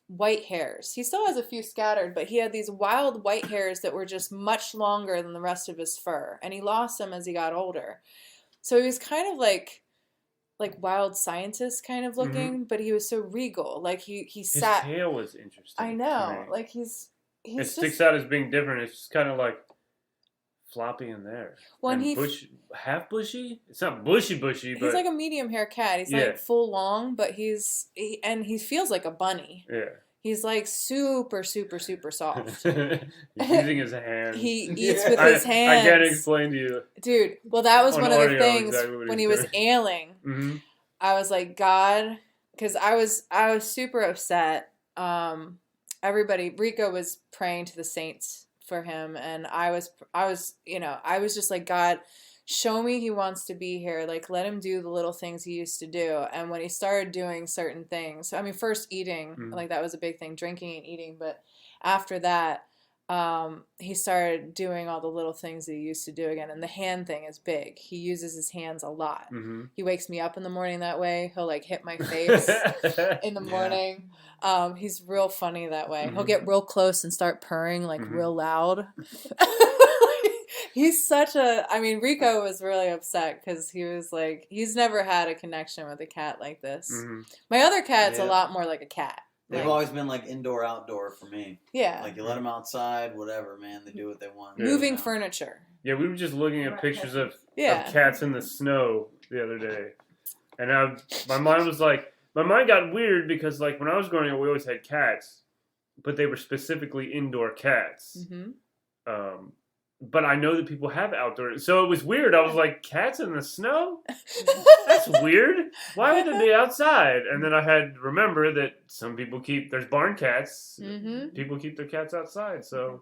white hairs. He still has a few scattered, but he had these wild white hairs that were just much longer than the rest of his fur, and he lost them as he got older. So he was kind of like wild scientist kind of looking, but he was so regal. Like he sat. His tail was interesting. I know. Like he's it sticks out as being different. It's just kind of like floppy in there. Well, half bushy. It's not bushy, but he's like a medium hair cat. He's like full long, but he feels like a bunny. Yeah. He's like super, super, super soft. He's using his hands. He eats with his hands. I can't explain to you. Dude, well, that was one of the things when he was ailing. Mm-hmm. I was like, God, because I was super upset. Rico was praying to the saints for him, and I was just like, God, show me he wants to be here. Like, let him do the little things he used to do. And when he started doing certain things, I mean, first eating, like that was a big thing, drinking and eating. But after that, he started doing all the little things that he used to do again. And the hand thing is big. He uses his hands a lot. Mm-hmm. He wakes me up in the morning that way. He'll like hit my face in the morning. He's real funny that way. Mm-hmm. He'll get real close and start purring like real loud. He's Rico was really upset because he was like, he's never had a connection with a cat like this. Mm-hmm. My other cat's a lot more like a cat. They've always been like indoor, outdoor for me. Yeah. Like you let them outside, whatever, man. They do what they want. Moving furniture. Yeah, we were just looking at pictures of cats in the snow the other day. And my mind got weird because like when I was growing up, we always had cats, but they were specifically indoor cats. Mm-hmm. But I know that people have outdoor. So it was weird. I was like, cats in the snow? That's weird. Why would they be outside? And then I had to remember that some people there's barn cats. Mm-hmm. People keep their cats outside. So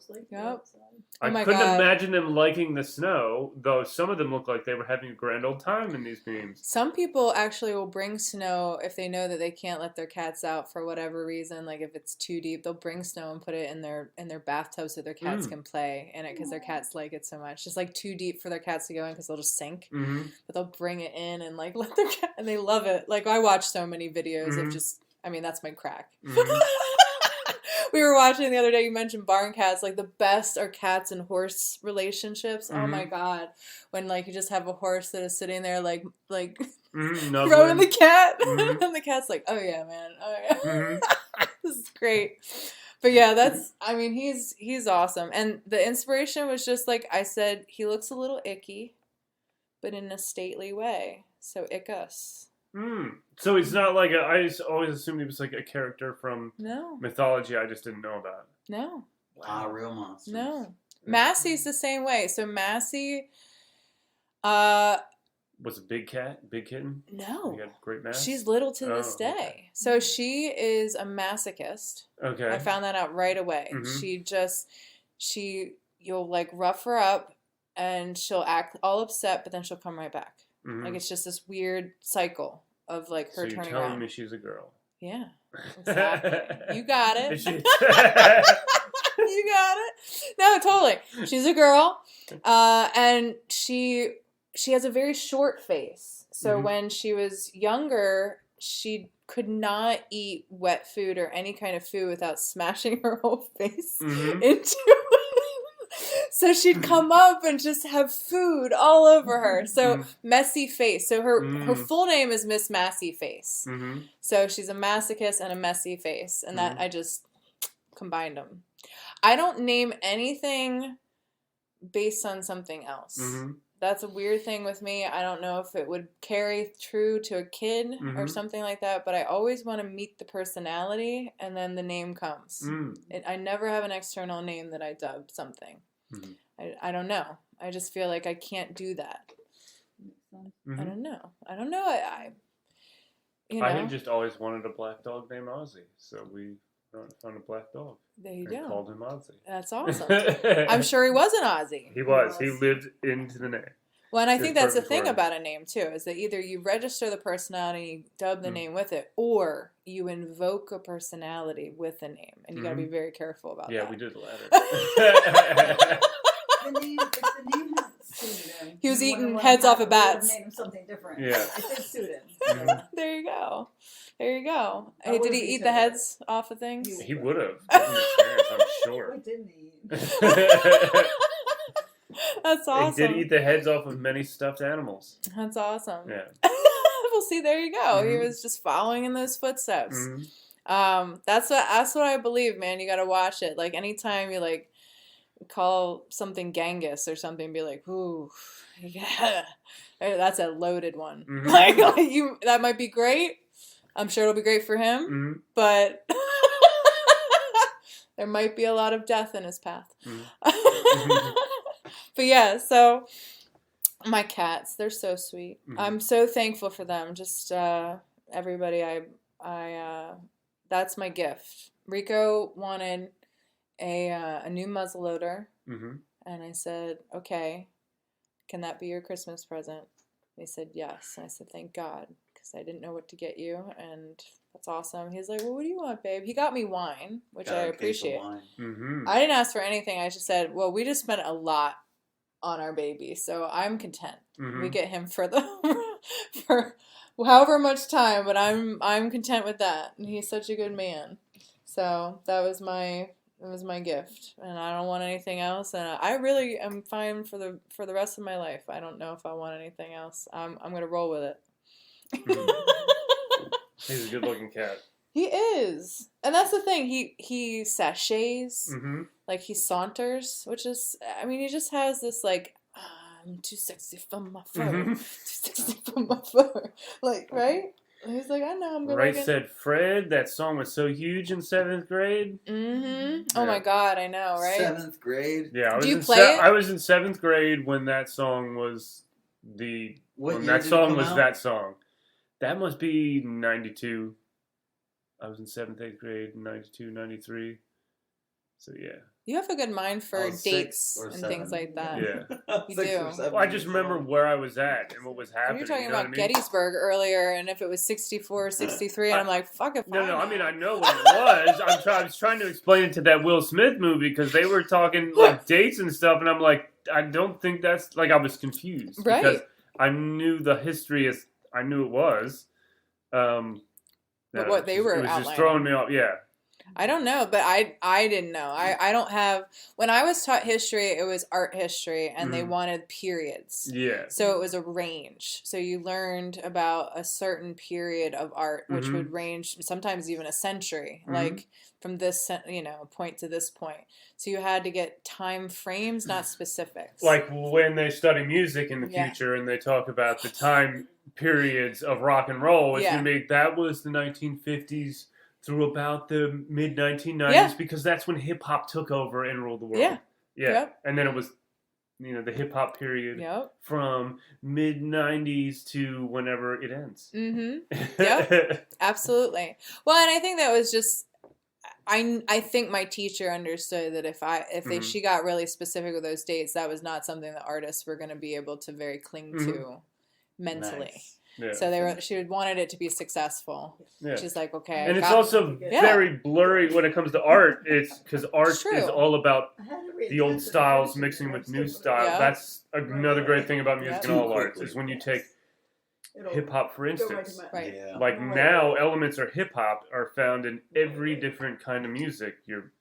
I couldn't imagine them liking the snow, though some of them look like they were having a grand old time in these memes. Some people actually will bring snow if they know that they can't let their cats out for whatever reason. Like if it's too deep, they'll bring snow and put it in their bathtub so their cats can play in it because their cats like it so much. Just like too deep for their cats to go in because they'll just sink. Mm-hmm. But they'll bring it in and like let their cat, and they love it. Like I watch so many videos of that's my crack. Mm-hmm. We were watching the other day, you mentioned barn cats, like the best are cats and horse relationships. Mm-hmm. Oh my God. When like you just have a horse that is sitting there like throwing the cat and the cat's like, oh yeah, man. Oh yeah. Mm-hmm. This is great. But yeah, he's awesome. And the inspiration was just like I said, he looks a little icky, but in a stately way. So ick us. So he's not like I just always assumed he was like a character from mythology I just didn't know about. No. Wow, real monsters. No. Massey's the same way. So Massey was a big kitten? No. You got great mass? She's little to this day. Okay. So she is a masochist. Okay. I found that out right away. Mm-hmm. You'll like rough her up and she'll act all upset, but then she'll come right back. Mm-hmm. Like it's just this weird cycle of like her turning around. So you're telling me she's a girl? Yeah, exactly. You got it. You got it. No, totally. She's a girl, and she has a very short face. So when she was younger, she could not eat wet food or any kind of food without smashing her whole face into it. So she'd come up and just have food all over her. So messy face. So her full name is Miss Massey Face. Mm-hmm. So she's a masochist and a messy face. And that I just combined them. I don't name anything based on something else. Mm-hmm. That's a weird thing with me. I don't know if it would carry true to a kid or something like that. But I always want to meet the personality and then the name comes. I never have an external name that I dubbed something. Mm-hmm. I don't know. I just feel like I can't do that. Mm-hmm. I don't know. I had just always wanted a black dog named Ozzy, so we found a black dog. There you go. Called him Ozzy. That's awesome. I'm sure he was an Ozzy. He was. He lived into the name. Well, and I think that's the thing about a name, too, is that either you register the personality, you dub the name with it, or you invoke a personality with a name. And you got to be very careful about that. Yeah, we did the latter. The name He was eating heads off of bats. Made him something different. Yeah. It did suit him. Mhm. There you go. There you go. Hey, did he eat the heads off of things? He would have. I'm sure. We didn't eat. That's awesome. He did eat the heads off of many stuffed animals. That's awesome. Yeah. Well, see, there you go. Mm-hmm. He was just following in those footsteps. Mm-hmm. That's what I believe, man. You got to watch it. Like anytime you like call something Genghis or something, be like, ooh, yeah, that's a loaded one. Mm-hmm. Like you, that might be great. I'm sure it'll be great for him, Mm-hmm. but there might be a lot of death in his path. Mm-hmm. But yeah, so my cats, they're so sweet. Mm-hmm. I'm so thankful for them. Just everybody, I that's my gift. Rico wanted a new muzzleloader, Mm-hmm. and I said, okay, can that be your Christmas present? They said yes, and I said thank God, because I didn't know what to get you, and that's awesome. He's like, well, what do you want, babe? He got me wine, which I appreciate. Mm-hmm. I didn't ask for anything. I just said, well, we just spent a lot on our baby, so I'm content. Mm-hmm. We get him for for however much time, but I'm content with that. And he's such a good man. So that was my gift, and I don't want anything else. And I really am fine for the rest of my life. I don't know if I want anything else. I'm gonna roll with it. Mm-hmm. He's a good-looking cat. He is, and that's the thing. He sachets, Mm-hmm. like he saunters, which is, I mean, he just has this like, I'm too sexy for my fur, Mm-hmm. too sexy for my fur, like right. And he's like, I know I'm good. Right Said Fred. That song was so huge in 7th grade. Mm-hmm. Oh Yeah. my God, I know, right? 7th grade. Yeah, Do you play it? I was in 7th grade when that song was that song. That must be 92. I was in 7th, 8th grade, 92, 93. So yeah. You have a good mind for dates and 7. things like that. Yeah. You 6 do. or 7 Well, I just remember where I was at and what was We happening. were talking you know about what I mean? Gettysburg earlier, and if it was 64 or 63, and I'm like, fuck it. No, I mean, I know what it was. I was trying to explain it to that Will Smith movie because they were talking like dates and stuff, and I'm like, I don't think that's, like, I was confused. Right. Because I knew the history as I knew it was. But what they were It was just outlining. throwing me off, yeah. I don't know, but I didn't know. I don't have, when I was taught history, it was art history, and they wanted periods. Yeah. So it was a range. So you learned about a certain period of art, which would range sometimes even a century, like from this, point to this point. So you had to get time frames, not specifics. Like when they study music in the future and they talk about the time periods of rock and roll, it's going to be, that was the 1950s through about the mid-1990s because that's when hip-hop took over and ruled the world. Yeah. Yep. And then it was, the hip-hop period from mid-90s to whenever it ends. Mm-hmm. Yep. Absolutely. Well, and I think that was just, I think my teacher understood that if she got really specific with those dates, that was not something that artists were going to be able to very cling to mentally. Nice. Yeah. So she wanted it to be successful. Yeah. She's like, okay. And it's also very blurry when it comes to art. It's because art is all about the old styles mixing with new styles. Yeah. That's another great thing about music and all arts is when you take hip hop, for instance. Right. Yeah. Like now, elements of hip hop are found in every different kind of music. Your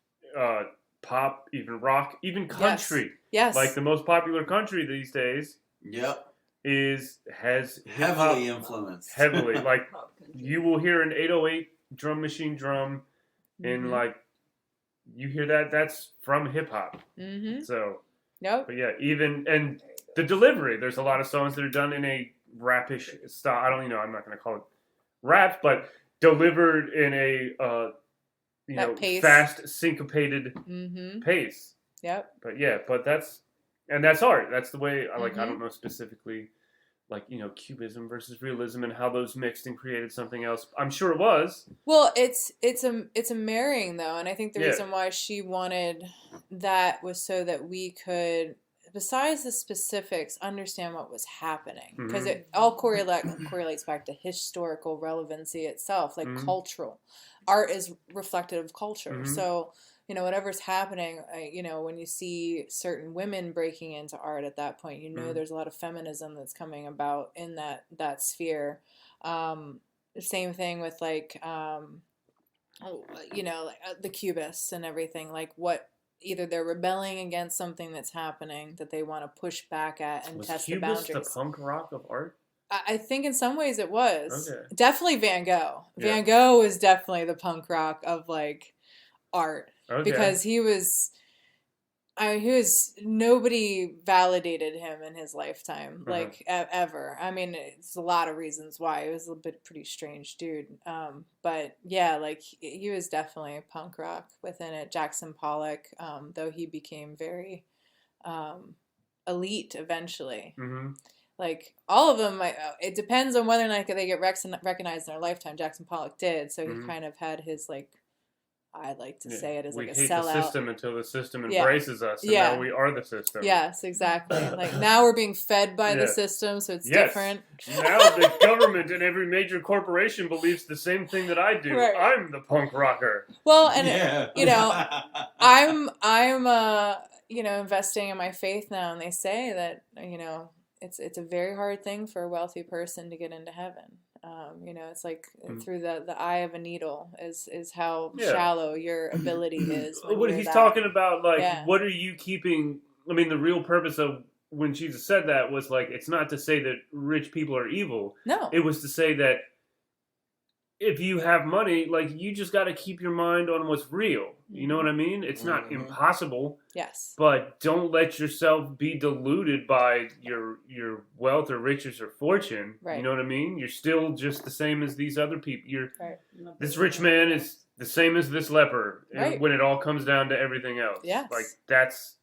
pop, even rock, even country. Yes. Like the most popular country these days. Yep. Has heavily influenced. Heavily. Like you will hear an 808 drum machine drum and like you hear that's from hip hop. Mm-hmm. So but yeah, even and the delivery, there's a lot of songs that are done in a rapish style. I don't I'm not gonna call it rap, but delivered in a pace. fast syncopated pace. Yep. But that's art. That's the way I like. I don't know specifically, like cubism versus realism and how those mixed and created something else. I'm sure it was. Well, it's a marrying though, and I think the reason why she wanted that was so that we could, besides the specifics, understand what was happening, because it all correlates back to historical relevancy itself, like cultural. Art is reflective of culture, so. whatever's happening, when you see certain women breaking into art at that point, there's a lot of feminism that's coming about in that sphere. Same thing with like, the Cubists and everything, like either they're rebelling against something that's happening that they want to push back at and test the boundaries. Was Cubist the punk rock of art? I think in some ways it was. Okay. Definitely Van Gogh. Yeah. Van Gogh was definitely the punk rock of like art. Okay. Because nobody validated him in his lifetime, like ever. I mean, it's a lot of reasons why. He was a pretty strange dude. But yeah, like he was definitely a punk rock within it. Jackson Pollock, though he became very elite eventually. Mm-hmm. Like all of them, it depends on whether or not they get recognized in their lifetime. Jackson Pollock did, so he kind of had his like. I like to say it as like a sellout. We hate the system until the system embraces us, and now we are the system. Yes, exactly. Like now we're being fed by the system, so it's different. Now the government and every major corporation believes the same thing that I do. Right. I'm the punk rocker. Well, and I'm investing in my faith now, and they say that it's a very hard thing for a wealthy person to get into heaven. It's like through the eye of a needle is how shallow your ability is. What he's talking about, like, what are you keeping? I mean, the real purpose of when Jesus said that was like, it's not to say that rich people are evil. No. It was to say that if you have money, like, you just got to keep your mind on what's real. You know what I mean? It's not impossible. Yes. But don't let yourself be deluded by your wealth or riches or fortune. Right. You know what I mean? You're still just the same as these other people. This rich man is the same as this leper when it all comes down to everything else. Yes. Like, that's,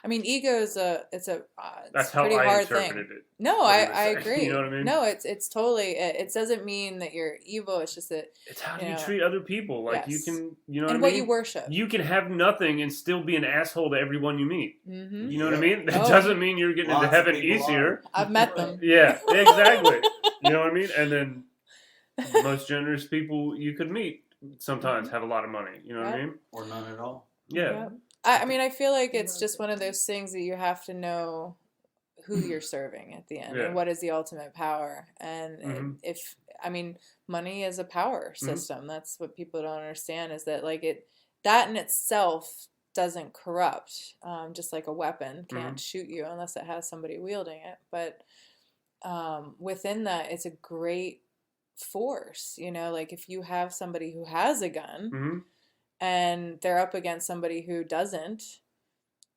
I mean, ego is that's how pretty I hard interpreted thing. it. No, I agree. You know what I mean? No, it's totally. It doesn't mean that you're evil. It's just that it's how you treat other people. Like you can, and what you worship. You can have nothing and still be an asshole to everyone you meet. Mm-hmm. You know what I mean? That doesn't mean you're getting into heaven easier. I've met them. Yeah, exactly. You know what I mean? And then the most generous people you could meet sometimes have a lot of money. You know what I mean? Or none at all. Yeah. I mean, I feel like it's just one of those things that you have to know who you're serving at the end and what is the ultimate power. And money is a power system. That's what people don't understand is that that in itself doesn't corrupt. Just like a weapon can't shoot you unless it has somebody wielding it. But within that, it's a great force. Like if you have somebody who has a gun and they're up against somebody who doesn't,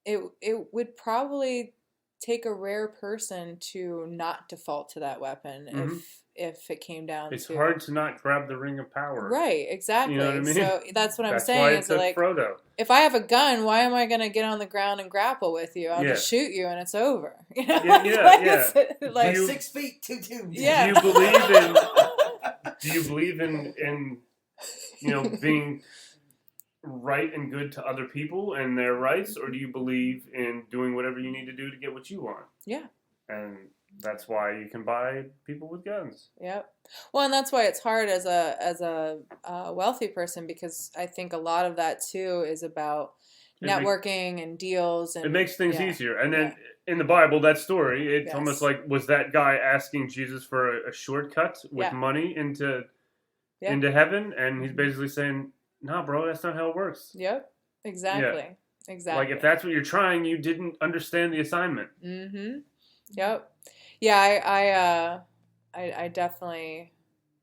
it would probably take a rare person to not default to that weapon if it came down it's to... It's hard to not grab the ring of power. Right, exactly. You know what I mean? So that's what I'm saying. Why it took Frodo. If I have a gun, why am I going to get on the ground and grapple with you? I'll just shoot you and it's over. Like 6 feet, 2 tubes. Yeah. Do you believe in being right and good to other people and their rights, or do you believe in doing whatever you need to do to get what you want? Yeah. And that's why you can buy people with guns. Yep. Well, and that's why it's hard as a wealthy person, because I think a lot of that too is about networking and deals, and it makes things easier. And then in the Bible, that story, it's almost like, was that guy asking Jesus for a shortcut with money into heaven? And he's basically saying, no, bro, that's not how it works. Yep, exactly. Yeah. Exactly. Like, if that's what you're trying, you didn't understand the assignment. Mm-hmm. Yep. Yeah, I definitely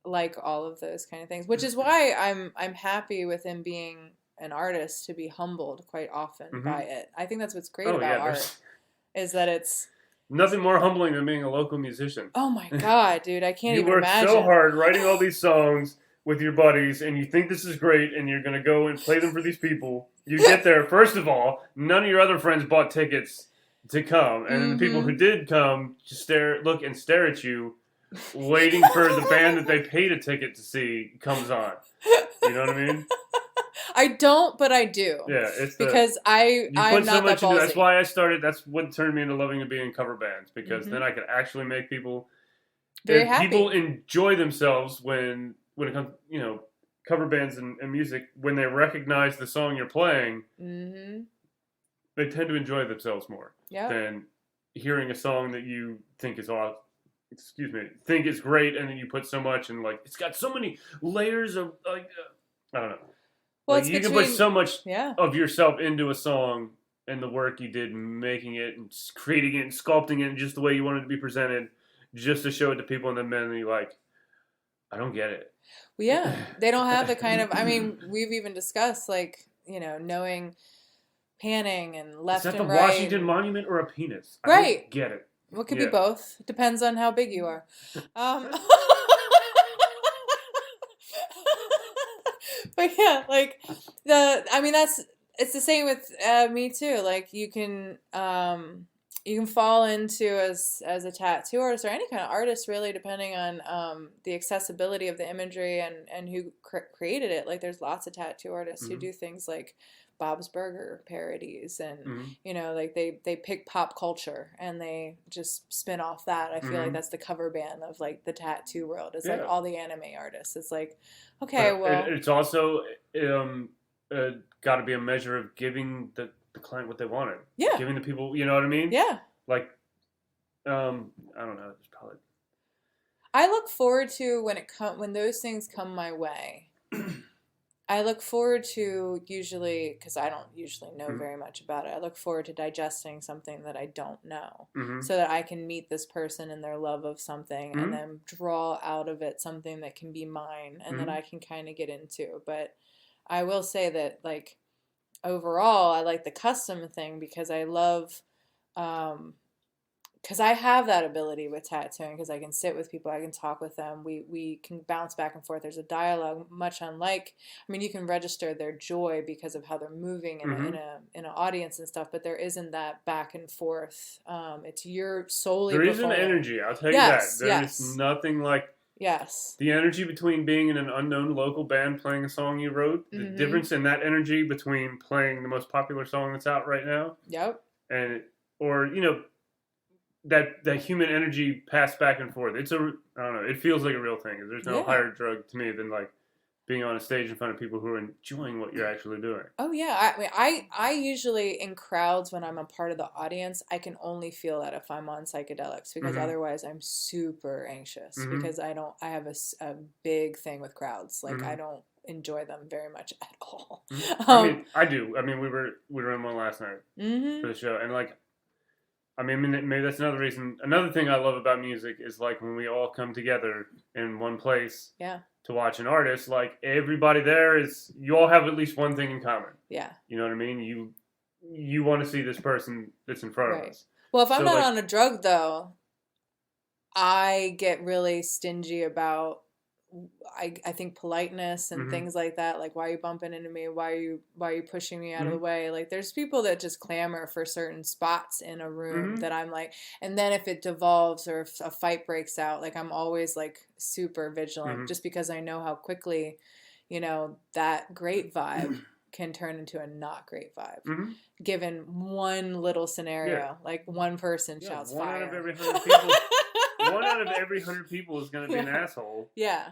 like all of those kind of things, which is why I'm happy with him being an artist, to be humbled quite often by it. I think that's what's great about art, is that it's... Nothing more humbling than being a local musician. Oh my God, dude, I can't even imagine. You work so hard writing all these songs with your buddies, and you think this is great, and you're going to go and play them for these people. You get there, first of all, none of your other friends bought tickets to come, and the people who did come just look and stare at you, waiting for the band that they paid a ticket to see comes on. You know what I mean? I don't, but I do. Yeah, it's because I'm not that ballsy. That's why I started. That's what turned me into loving and being in cover bands, because then I could actually make people very happy. People enjoy themselves when it comes, cover bands and music, when they recognize the song you're playing, they tend to enjoy themselves more than hearing a song that you think is think is great, and then you put so much, and like it's got so many layers of like I don't know. Well, like, you can put so much yeah. of yourself into a song and the work you did making it and creating it and sculpting it just the way you wanted it to be presented, just to show it to people, and then you're like, I don't get it. Well, yeah, they don't have the kind of. I mean, we've even discussed like knowing panning and left and right. Is that the Washington Monument or a penis? I Right. don't get it. Well, it could be both. It depends on how big you are. But yeah, like it's the same with me too. Like you can fall into as a tattoo artist or any kind of artist, really, depending on the accessibility of the imagery and who created it. Like there's lots of tattoo artists who do things like Bob's Burger parodies, and like they pick pop culture and they just spin off that. I feel like that's the cover band of like the tattoo world. It's like all the anime artists. It's like, okay, well, it's also got to be a measure of giving the client what they wanted. Yeah, giving the people, you know what I mean? Yeah. Like, I don't know. It's probably. I look forward to when those things come my way. I look forward to, usually, because I don't usually know very much about it, I look forward to digesting something that I don't know, so that I can meet this person in their love of something and then draw out of it something that can be mine and that I can kind of get into. But I will say that, like, overall, I like the custom thing because I love... because I have that ability with tattooing, because I can sit with people, I can talk with them, we can bounce back and forth. There's a dialogue, much unlike, I mean, you can register their joy because of how they're moving in an audience and stuff, but there isn't that back and forth. It's your solely. There is an energy, I'll tell you that. There's nothing like the energy between being in an unknown local band playing a song you wrote, the difference in that energy between playing the most popular song that's out right now. Yep. Or that human energy passed back and forth. I don't know. It feels like a real thing. There's no higher drug to me than like being on a stage in front of people who are enjoying what you're actually doing. Oh yeah. I mean, I usually in crowds, when I'm a part of the audience, I can only feel that if I'm on psychedelics, because otherwise I'm super anxious because I have a big thing with crowds. Like I don't enjoy them very much at all. I mean, I do. I mean, we were in one last night for the show, and like, I mean, maybe that's another reason. Another thing I love about music is like when we all come together in one place to watch an artist, like everybody there you all have at least one thing in common. Yeah. You know what I mean? You want to see this person that's in front of us. Well, if I'm not on a drug though, I get really stingy about, I think, politeness and things like that. Like, why are you bumping into me? Why are you pushing me out of the way? Like, there's people that just clamor for certain spots in a room that I'm like, and then if it devolves or if a fight breaks out, like I'm always like super vigilant, just because I know how quickly, that great vibe can turn into a not great vibe, given one little scenario, like one person shouts fire. One out of every 100 people is going to be an asshole. Yeah.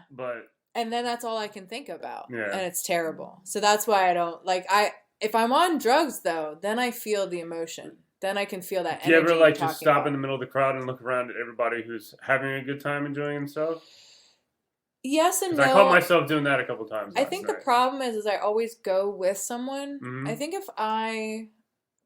And then that's all I can think about. Yeah. And it's terrible. So that's why I don't, like, if I'm on drugs, though, then I feel the emotion. Then I can feel that energy. Do you ever, like, just stop in the middle of the crowd and look around at everybody who's having a good time enjoying themselves? Yes and no. I caught myself doing that a couple times. I think the problem is I always go with someone. I think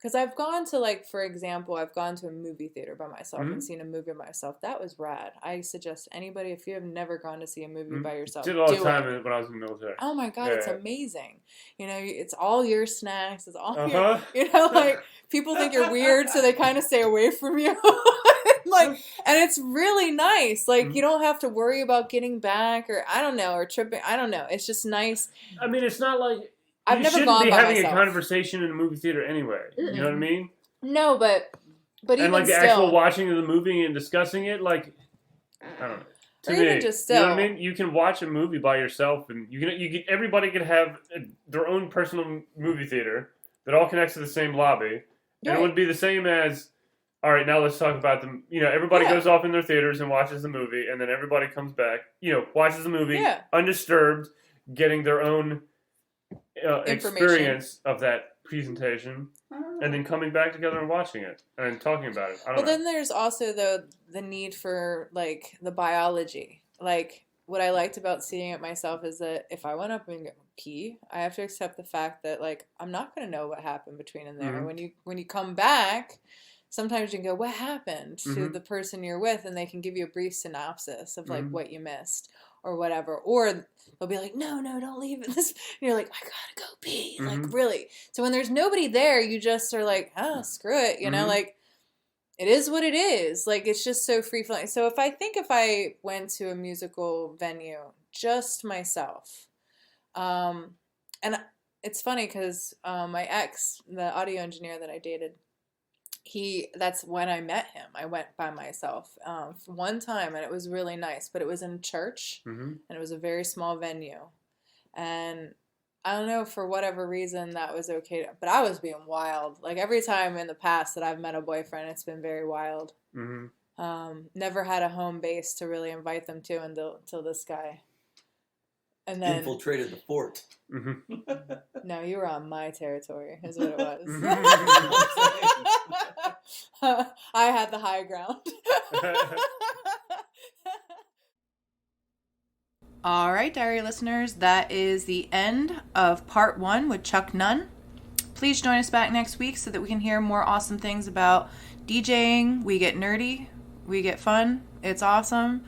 because I've gone to, like, for example, I've gone to a movie theater by myself and seen a movie by myself. That was rad. I suggest anybody, if you have never gone to see a movie by yourself, did it all the time when I was in the military. Oh my God, it's amazing. It's all your snacks. It's all your, like, people think you're weird, so they kind of stay away from you. Like, and it's really nice. Like, you don't have to worry about getting back or, I don't know, or tripping. I don't know. It's just nice. I mean, it's not like... I've never gone by myself. You shouldn't be having a conversation in a movie theater anyway. You know what I mean? No, but even and like the still, actual watching of the movie and discussing it, like, I don't know. To me, even just still, you know what I mean? You can watch a movie by yourself, and everybody can have their own personal movie theater that all connects to the same lobby, and it would be the same as, all right, now let's talk about them. Everybody goes off in their theaters and watches the movie, and then everybody comes back, watches the movie undisturbed. getting their own experience of that presentation, and then coming back together and watching it and talking about it. I don't know. Then there's also the need for like the biology. Like what I liked about seeing it myself is that if I went up and pee, I have to accept the fact that like I'm not going to know what happened between and there. When you come back, sometimes you can go, what happened to the person you're with, and they can give you a brief synopsis of like what you missed or whatever. Or they'll be like, no, don't leave it. And you're like, I gotta go pee. Like really. So when there's nobody there, you just are like, oh, screw it. You know, like it is what it is. Like it's just so free flowing. So if I went to a musical venue, just myself, and it's funny because my ex, the audio engineer that I dated, that's when I met him. I went by myself for one time, and it was really nice, but it was in church, and it was a very small venue, and I don't know, for whatever reason that was okay, but I was being wild. Like every time in the past that I've met a boyfriend, it's been very wild. Never had a home base to really invite them to until this guy. And then infiltrated the fort. No, you were on my territory, is what it was. I had the high ground. All right, diary listeners, that is the end of part 1 with Chuck Nunn. Please join us back next week so that we can hear more awesome things about DJing. We get nerdy, we get fun. It's awesome.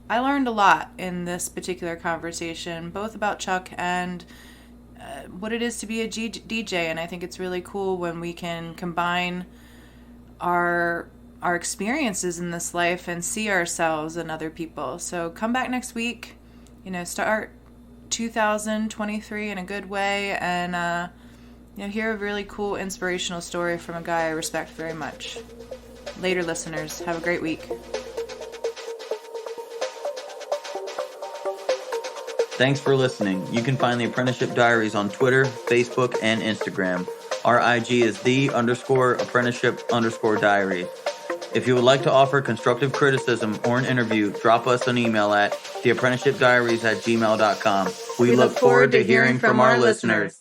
I learned a lot in this particular conversation, both about Chuck and what it is to be a DJ, and I think it's really cool when we can combine our experiences in this life and see ourselves in other people. So come back next week, start 2023 in a good way, and hear a really cool inspirational story from a guy I respect very much. Later, listeners. Have a great week. Thanks for listening. You can find the Apprenticeship Diaries on Twitter, Facebook, and Instagram. Our IG is the_apprenticeship_diary. If you would like to offer constructive criticism or an interview, drop us an email at theapprenticeshipdiaries@gmail.com. We look forward to hearing from our listeners.